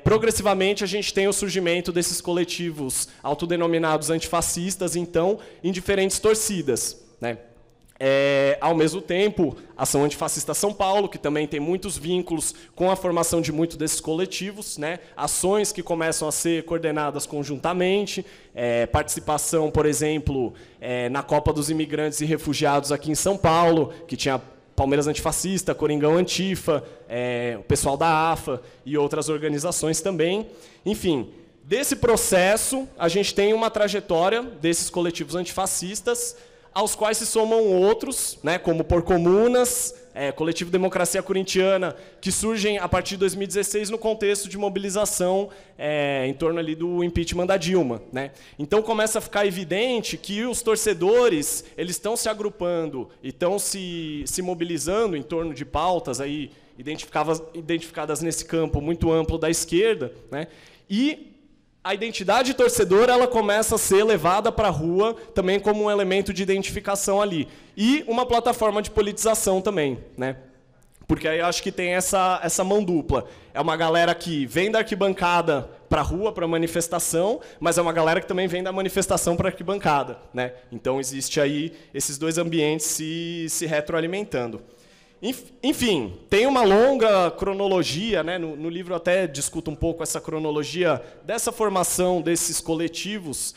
progressivamente a gente tem o surgimento desses coletivos autodenominados antifascistas, então, em diferentes torcidas, né? Ao mesmo tempo, a Ação Antifascista São Paulo, que também tem muitos vínculos com a formação de muitos desses coletivos, né? Ações que começam a ser coordenadas conjuntamente, participação, por exemplo, na Copa dos Imigrantes e Refugiados aqui em São Paulo, que tinha Palmeiras Antifascista, Coringão Antifa, o pessoal da AFA e outras organizações também. Enfim, desse processo, a gente tem uma trajetória desses coletivos antifascistas, aos quais se somam outros, né, como Por Comunas, Coletivo Democracia Corintiana, que surgem a partir de 2016 no contexto de mobilização em torno ali do impeachment da Dilma, né? Então começa a ficar evidente que os torcedores eles estão se agrupando e estão se mobilizando em torno de pautas aí identificadas nesse campo muito amplo da esquerda, né? E a identidade torcedora ela começa a ser levada para a rua também como um elemento de identificação ali. E uma plataforma de politização também, né? Porque aí eu acho que tem essa mão dupla. É uma galera que vem da arquibancada para a rua, para a manifestação, mas é uma galera que também vem da manifestação para a arquibancada, né? Então existe aí esses dois ambientes se retroalimentando. Enfim, tem uma longa cronologia, né? No livro eu até discuto um pouco essa cronologia dessa formação desses coletivos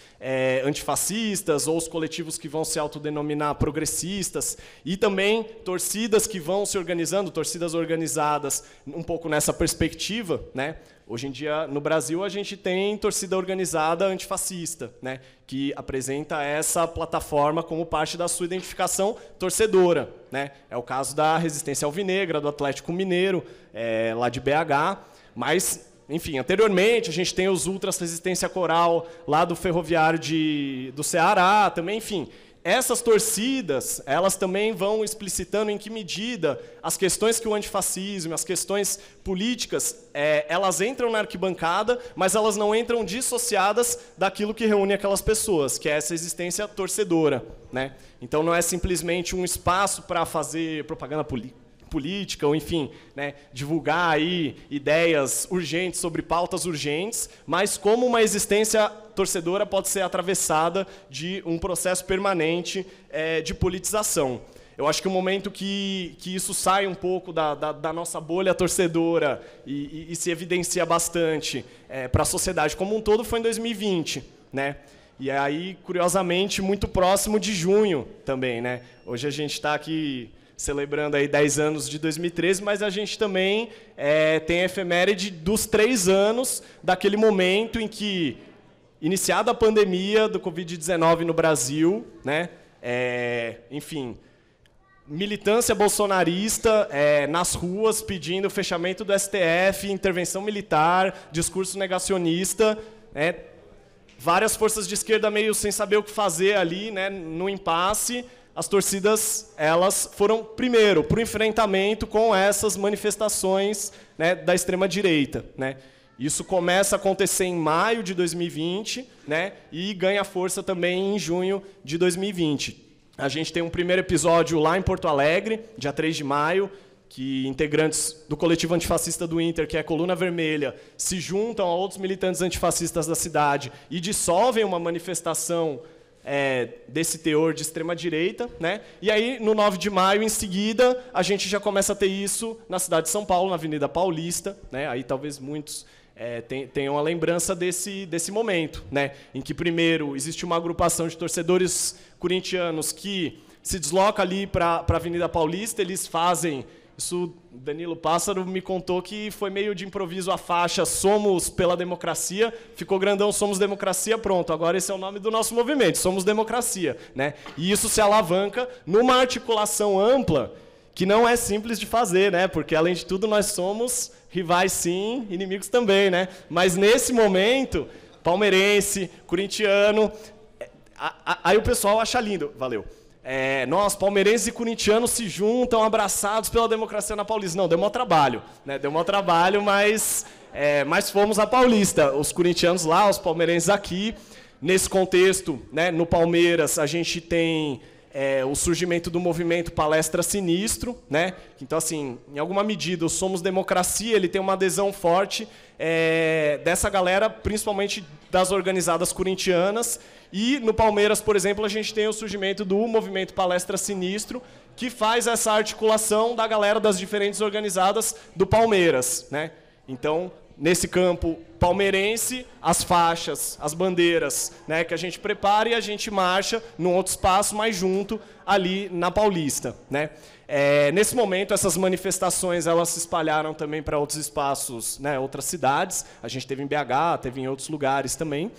antifascistas, ou os coletivos que vão se autodenominar progressistas, e também torcidas que vão se organizando, torcidas organizadas, um pouco nessa perspectiva, né? Hoje em dia, no Brasil, a gente tem torcida organizada antifascista, né, que apresenta essa plataforma como parte da sua identificação torcedora, né? É o caso da Resistência Alvinegra, do Atlético Mineiro, lá de BH. Mas, enfim, anteriormente, a gente tem os Ultras Resistência Coral, lá do Ferroviário do Ceará, também, enfim. Essas torcidas, elas também vão explicitando em que medida as questões que o antifascismo, as questões políticas, elas entram na arquibancada, mas elas não entram dissociadas daquilo que reúne aquelas pessoas, que é essa existência torcedora, né? Então não é simplesmente um espaço para fazer propaganda política, ou enfim, né, divulgar aí ideias urgentes sobre pautas urgentes, mas como uma existência torcedora pode ser atravessada de um processo permanente de politização. Eu acho que o momento que isso sai um pouco da nossa bolha torcedora e se evidencia bastante para a sociedade como um todo foi em 2020, né? E aí, curiosamente, muito próximo de junho também, né? Hoje a gente está aqui celebrando aí 10 anos de 2013, mas a gente também tem a efeméride dos 3 anos daquele momento em que, iniciada a pandemia do Covid-19 no Brasil, né, enfim, militância bolsonarista nas ruas pedindo o fechamento do STF, intervenção militar, discurso negacionista, né, várias forças de esquerda meio sem saber o que fazer ali, né, no impasse. As torcidas elas foram primeiro para o enfrentamento com essas manifestações, né, da extrema-direita, né? Isso começa a acontecer em maio de 2020, né, e ganha força também em junho de 2020. A gente tem um primeiro episódio lá em Porto Alegre, dia 3 de maio, que integrantes do coletivo antifascista do Inter, que é a Coluna Vermelha, se juntam a outros militantes antifascistas da cidade e dissolvem uma manifestação desse teor de extrema-direita, né? E aí, no 9 de maio, em seguida, a gente já começa a ter isso na cidade de São Paulo, na Avenida Paulista, né? Aí talvez muitos tenham a lembrança desse momento, né? Em que, primeiro, existe uma agrupação de torcedores corintianos que se desloca ali para a Avenida Paulista, eles fazem... Isso, Danilo Pássaro me contou que foi meio de improviso a faixa Somos pela Democracia, ficou grandão Somos Democracia, pronto, agora esse é o nome do nosso movimento, Somos Democracia, né? E isso se alavanca numa articulação ampla que não é simples de fazer, né? Porque, além de tudo, nós somos rivais sim, inimigos também, né? Mas, nesse momento, palmeirense, corintiano, aí o pessoal acha lindo, valeu. Nós, palmeirenses e corintianos, se juntam, abraçados pela democracia na Paulista. Não, deu maior trabalho, né? Deu maior trabalho, mas fomos a Paulista. Os corintianos lá, os palmeirenses aqui. Nesse contexto, né, no Palmeiras, a gente tem o surgimento do movimento Palestra Sinistro, né? Então, assim, em alguma medida, o Somos Democracia ele tem uma adesão forte dessa galera, principalmente das organizadas corintianas. E no Palmeiras, por exemplo, a gente tem o surgimento do movimento Palestra Sinistro, que faz essa articulação da galera das diferentes organizadas do Palmeiras, né? Então, nesse campo palmeirense, as faixas, as bandeiras, né, que a gente prepara e a gente marcha num outro espaço mais junto ali na Paulista, né? Nesse momento, essas manifestações elas se espalharam também para outros espaços, né, outras cidades. A gente teve em BH, teve em outros lugares também,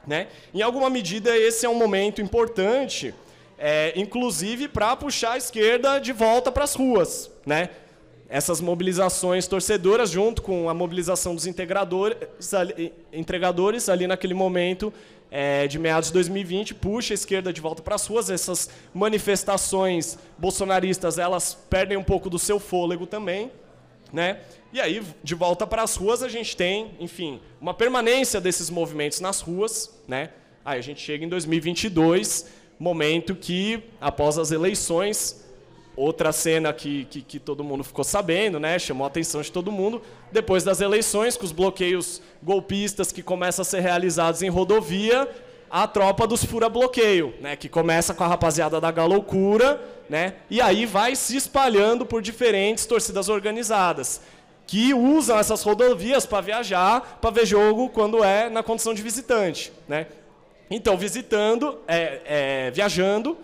né? Em alguma medida, esse é um momento importante, inclusive para puxar a esquerda de volta para as ruas, né? Essas mobilizações torcedoras, junto com a mobilização dos entregadores ali naquele momento de meados de 2020, puxa a esquerda de volta para as ruas. Essas manifestações bolsonaristas, elas perdem um pouco do seu fôlego também, né? E aí, de volta para as ruas, a gente tem, enfim, uma permanência desses movimentos nas ruas, né? Aí a gente chega em 2022, momento que, após as eleições, outra cena que todo mundo ficou sabendo, né, chamou a atenção de todo mundo, depois das eleições, com os bloqueios golpistas que começam a ser realizados em rodovia, a tropa dos fura-bloqueio, né, que começa com a rapaziada da Galoucura, né, e aí vai se espalhando por diferentes torcidas organizadas, que usam essas rodovias para viajar, para ver jogo quando é na condição de visitante, né. Então, viajando,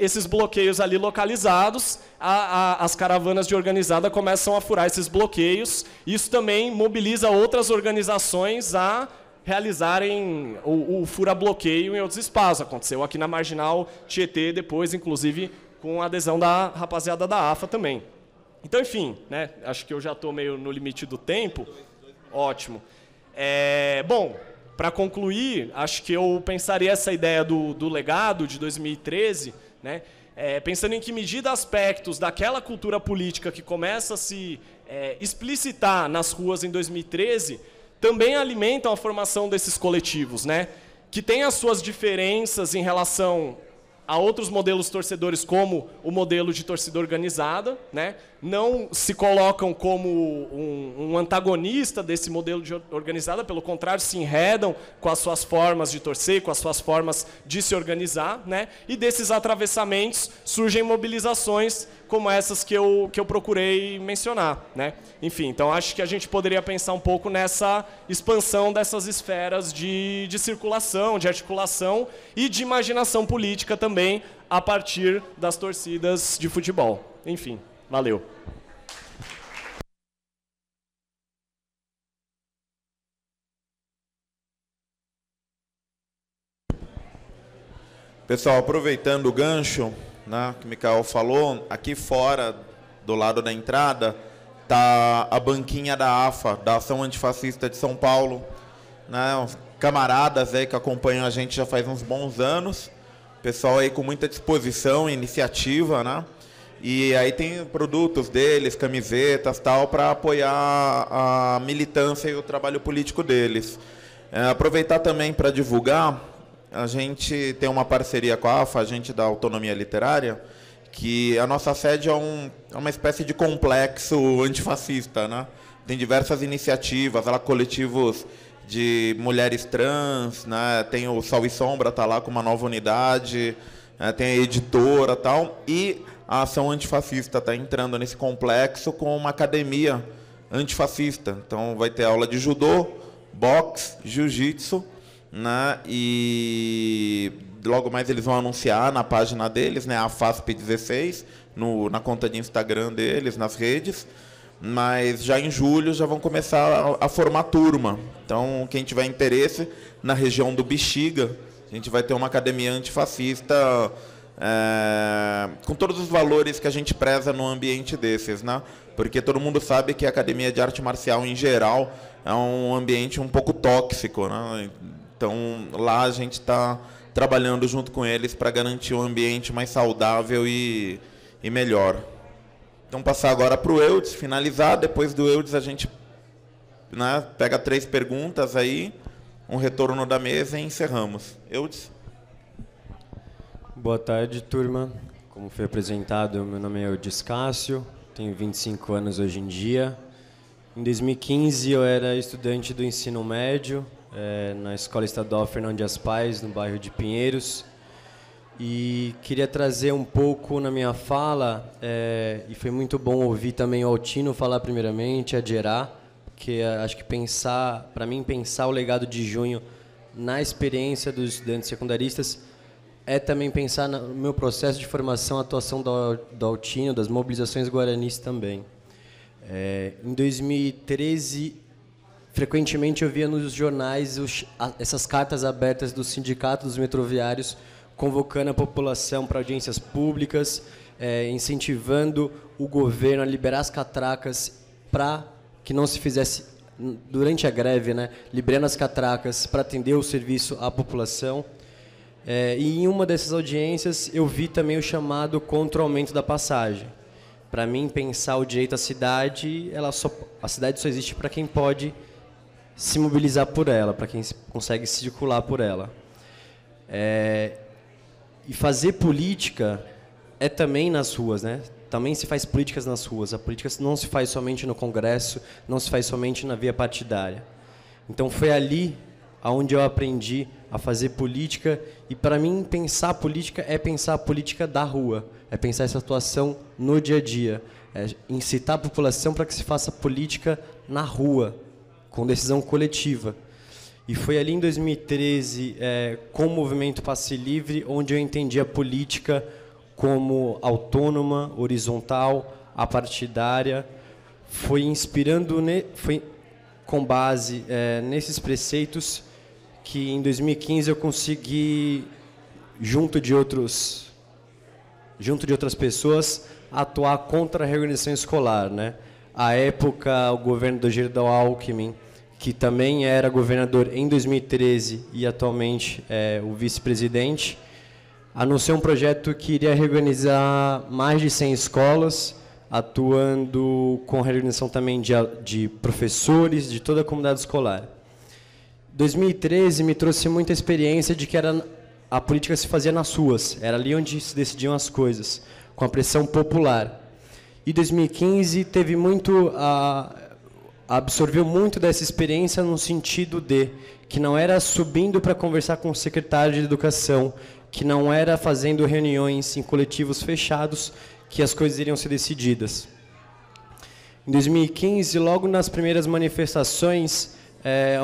esses bloqueios ali localizados, as caravanas de organizada começam a furar esses bloqueios. Isso também mobiliza outras organizações a realizarem o fura-bloqueio em outros espaços. Aconteceu aqui na Marginal Tietê, depois, inclusive, com a adesão da rapaziada da AFA também. Então, enfim, né, acho que eu já estou meio no limite do tempo. Ótimo. Bom, para concluir, acho que eu pensaria essa ideia do legado de 2013, né? Pensando em que medida aspectos daquela cultura política que começa a se explicitar nas ruas em 2013 também alimentam a formação desses coletivos, né? Que têm as suas diferenças em relação a outros modelos torcedores, como o modelo de torcida organizada, né? Não se colocam como um antagonista desse modelo de organizada, pelo contrário, se enredam com as suas formas de torcer, com as suas formas de se organizar, né? E desses atravessamentos surgem mobilizações como essas que eu procurei mencionar, né? Enfim, então acho que a gente poderia pensar um pouco nessa expansão dessas esferas de circulação, de articulação e de imaginação política também a partir das torcidas de futebol. Enfim, valeu. Pessoal, aproveitando o gancho, né, que o Mikael falou, aqui fora, do lado da entrada, está a banquinha da AFA, da Ação Antifascista de São Paulo, né, uns camaradas aí que acompanham a gente já faz uns bons anos, pessoal aí com muita disposição e iniciativa, né, e aí tem produtos deles, camisetas, tal, para apoiar a militância e o trabalho político deles. Aproveitar também para divulgar, a gente tem uma parceria com a AFA, a gente da Autonomia Literária, que a nossa sede é uma espécie de complexo antifascista, né? Tem diversas iniciativas, lá coletivos de mulheres trans, né? Tem o Sol e Sombra, tá lá com uma nova unidade, né? Tem a editora, tal, e a Ação Antifascista está entrando nesse complexo com uma academia antifascista. Então vai ter aula de judô, boxe, jiu-jitsu, né? E logo mais eles vão anunciar na página deles, né? A FASP16, na conta de Instagram deles, nas redes. Mas já em julho já vão começar a formar turma. Então, quem tiver interesse, na região do Bexiga, a gente vai ter uma academia antifascista com todos os valores que a gente preza num ambiente desses, né? Porque todo mundo sabe que a academia de arte marcial, em geral, é um ambiente um pouco tóxico, né? Então, lá a gente está trabalhando junto com eles para garantir um ambiente mais saudável e melhor. Então, passar agora para o Eudes, finalizar. Depois do Eudes, a gente, né, pega 3 perguntas aí, um retorno da mesa e encerramos. Eudes? Boa tarde, turma. Como foi apresentado, meu nome é Eudis Cássio, tenho 25 anos hoje em dia. Em 2015, eu era estudante do ensino médio, na Escola Estadual Fernão Dias Pais, no bairro de Pinheiros. E queria trazer um pouco na minha fala, e foi muito bom ouvir também o Altino falar primeiramente, a Gerá, porque acho que para mim, pensar o legado de junho na experiência dos estudantes secundaristas é também pensar no meu processo de formação, atuação do Altino, das mobilizações guaranis também. Em 2013, frequentemente eu via nos jornais essas cartas abertas do Sindicato dos Metroviários convocando a população para audiências públicas, incentivando o governo a liberar as catracas para que não se fizesse, durante a greve, né, liberando as catracas para atender o serviço à população. E em uma dessas audiências eu vi também o chamado contra o aumento da passagem. Para mim, pensar o direito à cidade, a cidade só existe para quem pode se mobilizar por ela, para quem consegue circular por ela. E fazer política é também nas ruas, né? Também se faz políticas nas ruas. A política não se faz somente no Congresso, não se faz somente na via partidária. Então foi ali onde eu aprendi a fazer política, e para mim pensar política é pensar a política da rua, é pensar essa atuação no dia a dia, é incitar a população para que se faça política na rua, com decisão coletiva. E foi ali em 2013, com o movimento Passe Livre, onde eu entendi a política como autônoma, horizontal, apartidária. Foi inspirando, foi com base nesses preceitos que em 2015 eu consegui, junto de outras pessoas, atuar contra a reorganização escolar, né? À época, o governo do Geraldo Alckmin, que também era governador em 2013 e atualmente é o vice-presidente, anunciou um projeto que iria reorganizar mais de 100 escolas, atuando com a reorganização também de professores, de toda a comunidade escolar. 2013 me trouxe muita experiência de que a política se fazia nas ruas, era ali onde se decidiam as coisas, com a pressão popular. E 2015 teve absorveu muito dessa experiência no sentido de que não era subindo para conversar com o secretário de Educação, que não era fazendo reuniões em coletivos fechados que as coisas iriam ser decididas. Em 2015, logo nas primeiras manifestações,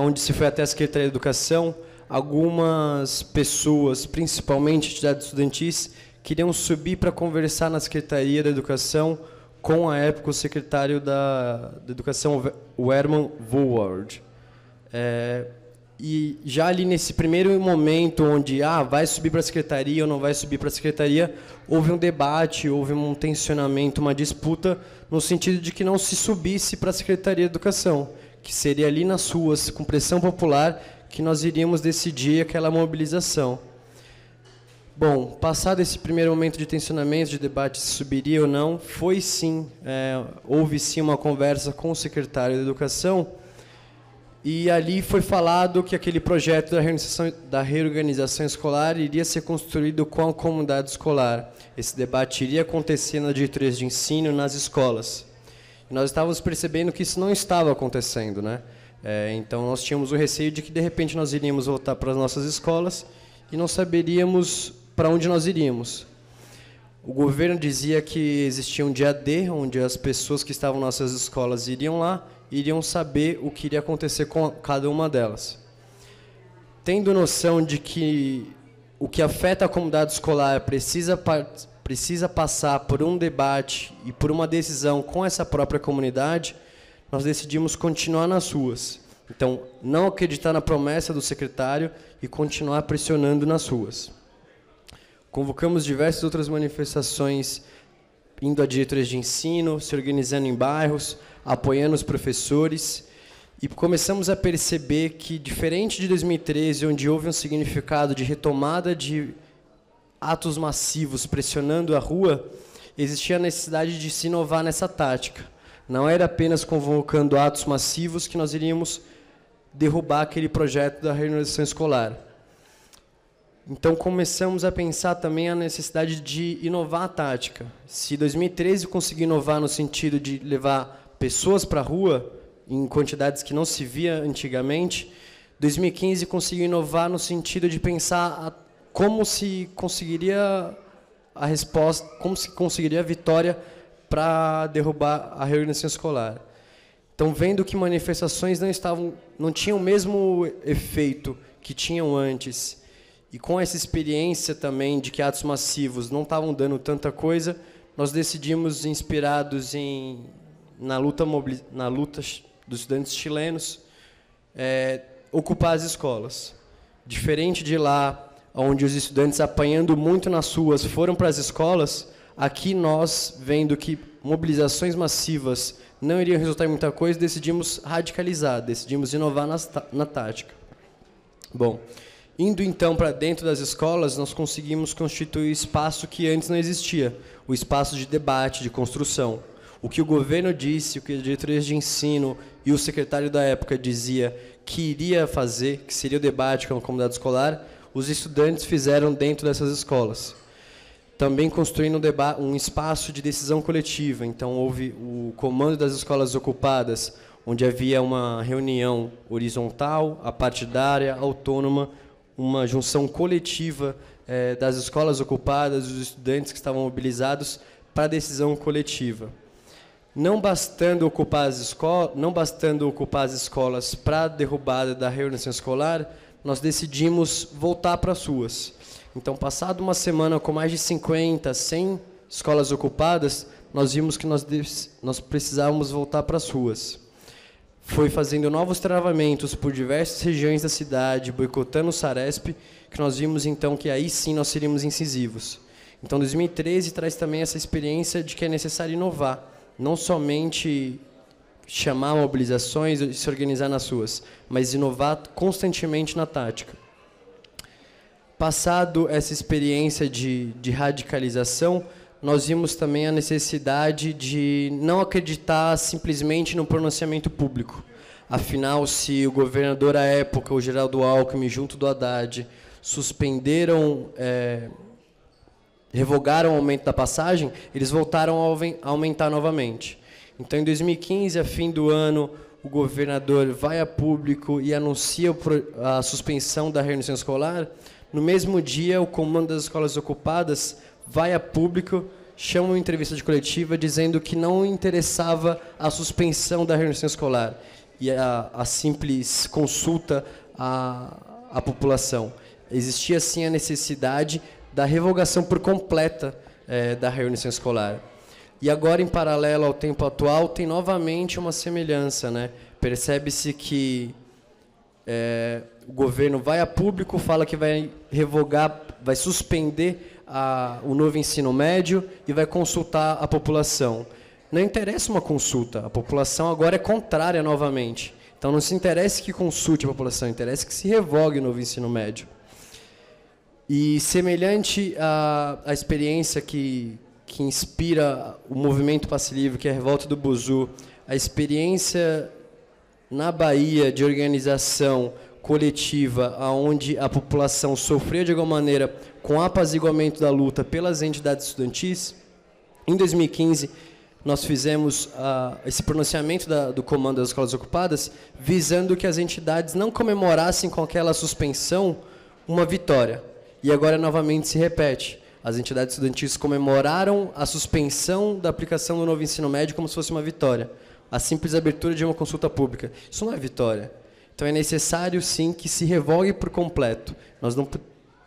onde se foi até a Secretaria de Educação, algumas pessoas, principalmente entidades estudantis, queriam subir para conversar na Secretaria da Educação com, à época, o secretário da Educação, o Herman Woolward. E já ali nesse primeiro momento, onde vai subir para a Secretaria ou não vai subir para a Secretaria, houve um debate, houve um tensionamento, uma disputa, no sentido de que não se subisse para a Secretaria de Educação, que seria ali nas ruas, com pressão popular, que nós iríamos decidir aquela mobilização. Bom, passado esse primeiro momento de tensionamento, de debate se subiria ou não, foi sim, houve sim uma conversa com o secretário de Educação, e ali foi falado que aquele projeto da reorganização escolar iria ser construído com a comunidade escolar. Esse debate iria acontecer nas diretorias de ensino, nas escolas. E nós estávamos percebendo que isso não estava acontecendo, né? Então, nós tínhamos o receio de que, de repente, nós iríamos voltar para as nossas escolas e não saberíamos para onde nós iríamos. O governo dizia que existia um dia D, onde as pessoas que estavam nas nossas escolas iriam lá, iriam saber o que iria acontecer com cada uma delas. Tendo noção de que o que afeta a comunidade escolar precisa passar por um debate e por uma decisão com essa própria comunidade, nós decidimos continuar nas ruas. Então, não acreditar na promessa do secretário e continuar pressionando nas ruas. Convocamos diversas outras manifestações, indo a diretorias de ensino, se organizando em bairros, apoiando os professores, e começamos a perceber que, diferente de 2013, onde houve um significado de retomada de atos massivos pressionando a rua, existia a necessidade de se inovar nessa tática. Não era apenas convocando atos massivos que nós iríamos derrubar aquele projeto da reorganização escolar. Então começamos a pensar também a necessidade de inovar a tática. Se 2013 conseguiu inovar no sentido de levar pessoas para a rua, em quantidades que não se via antigamente, 2015 conseguiu inovar no sentido de pensar como se conseguiria a resposta, como se conseguiria a vitória para derrubar a reorganização escolar. Então, vendo que manifestações não tinham o mesmo efeito que tinham antes, e com essa experiência também de que atos massivos não estavam dando tanta coisa, nós decidimos, inspirados na luta dos estudantes chilenos, ocupar as escolas. Diferente de lá, onde os estudantes, apanhando muito nas ruas, foram para as escolas, aqui nós, vendo que mobilizações massivas não iriam resultar em muita coisa, decidimos radicalizar, decidimos inovar na tática. Bom, indo então para dentro das escolas, nós conseguimos constituir o espaço que antes não existia, o espaço de debate, de construção. O que o governo disse, o que a diretoria de ensino e o secretário da época dizia que iria fazer, que seria o debate com a comunidade escolar, os estudantes fizeram dentro dessas escolas. Também construindo um espaço de decisão coletiva. Então, houve o comando das escolas ocupadas, onde havia uma reunião horizontal, apartidária, autônoma, uma junção coletiva das escolas ocupadas, dos estudantes que estavam mobilizados para a decisão coletiva. Não bastando ocupar as escolas para a derrubada da reorganização escolar, nós decidimos voltar para as ruas. Então, passado uma semana com mais de 50, 100 escolas ocupadas, nós vimos que nós precisávamos voltar para as ruas. Foi fazendo novos travamentos por diversas regiões da cidade, boicotando o Saresp, que nós vimos, então, que aí sim nós seríamos incisivos. Então, 2013 traz também essa experiência de que é necessário inovar, não somente chamar mobilizações e se organizar nas ruas, mas inovar constantemente na tática. Passado essa experiência de radicalização, nós vimos também a necessidade de não acreditar simplesmente no pronunciamento público. Afinal, se o governador à época, o Geraldo Alckmin, junto do Haddad, revogaram o aumento da passagem, eles voltaram a aumentar novamente. Então, em 2015, a fim do ano, o governador vai a público e anuncia a suspensão da reorganização escolar. No mesmo dia, o comando das escolas ocupadas vai a público, chama uma entrevista de coletiva dizendo que não interessava a suspensão da reorganização escolar e a simples consulta à população. Existia, sim, a necessidade da revogação por completa da reorganização escolar. E agora, em paralelo ao tempo atual, tem novamente uma semelhança, né? Percebe-se que o governo vai a público, fala que vai revogar, vai suspender o novo ensino médio e vai consultar a população. Não interessa uma consulta, a população agora é contrária novamente. Então não se interessa que consulte a população, interessa que se revogue o novo ensino médio. E semelhante à experiência que inspira o movimento Passe Livre, que é a Revolta do Buzu, a experiência na Bahia de organização coletiva, onde a população sofreu de alguma maneira com o apaziguamento da luta pelas entidades estudantis, em 2015 nós fizemos esse pronunciamento do comando das escolas ocupadas, visando que as entidades não comemorassem com aquela suspensão uma vitória. E agora novamente se repete. As entidades estudantis comemoraram a suspensão da aplicação do novo ensino médio como se fosse uma vitória. A simples abertura de uma consulta pública. Isso não é vitória. Então é necessário, sim, que se revogue por completo.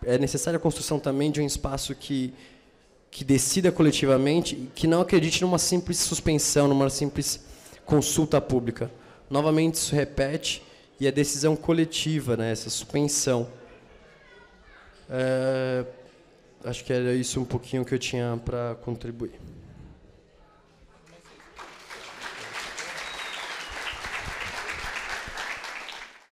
É necessária a construção também de um espaço que decida coletivamente e que não acredite numa simples suspensão, numa simples consulta pública. Novamente isso repete e a decisão coletiva, né, essa suspensão. Acho que era isso um pouquinho que eu tinha para contribuir.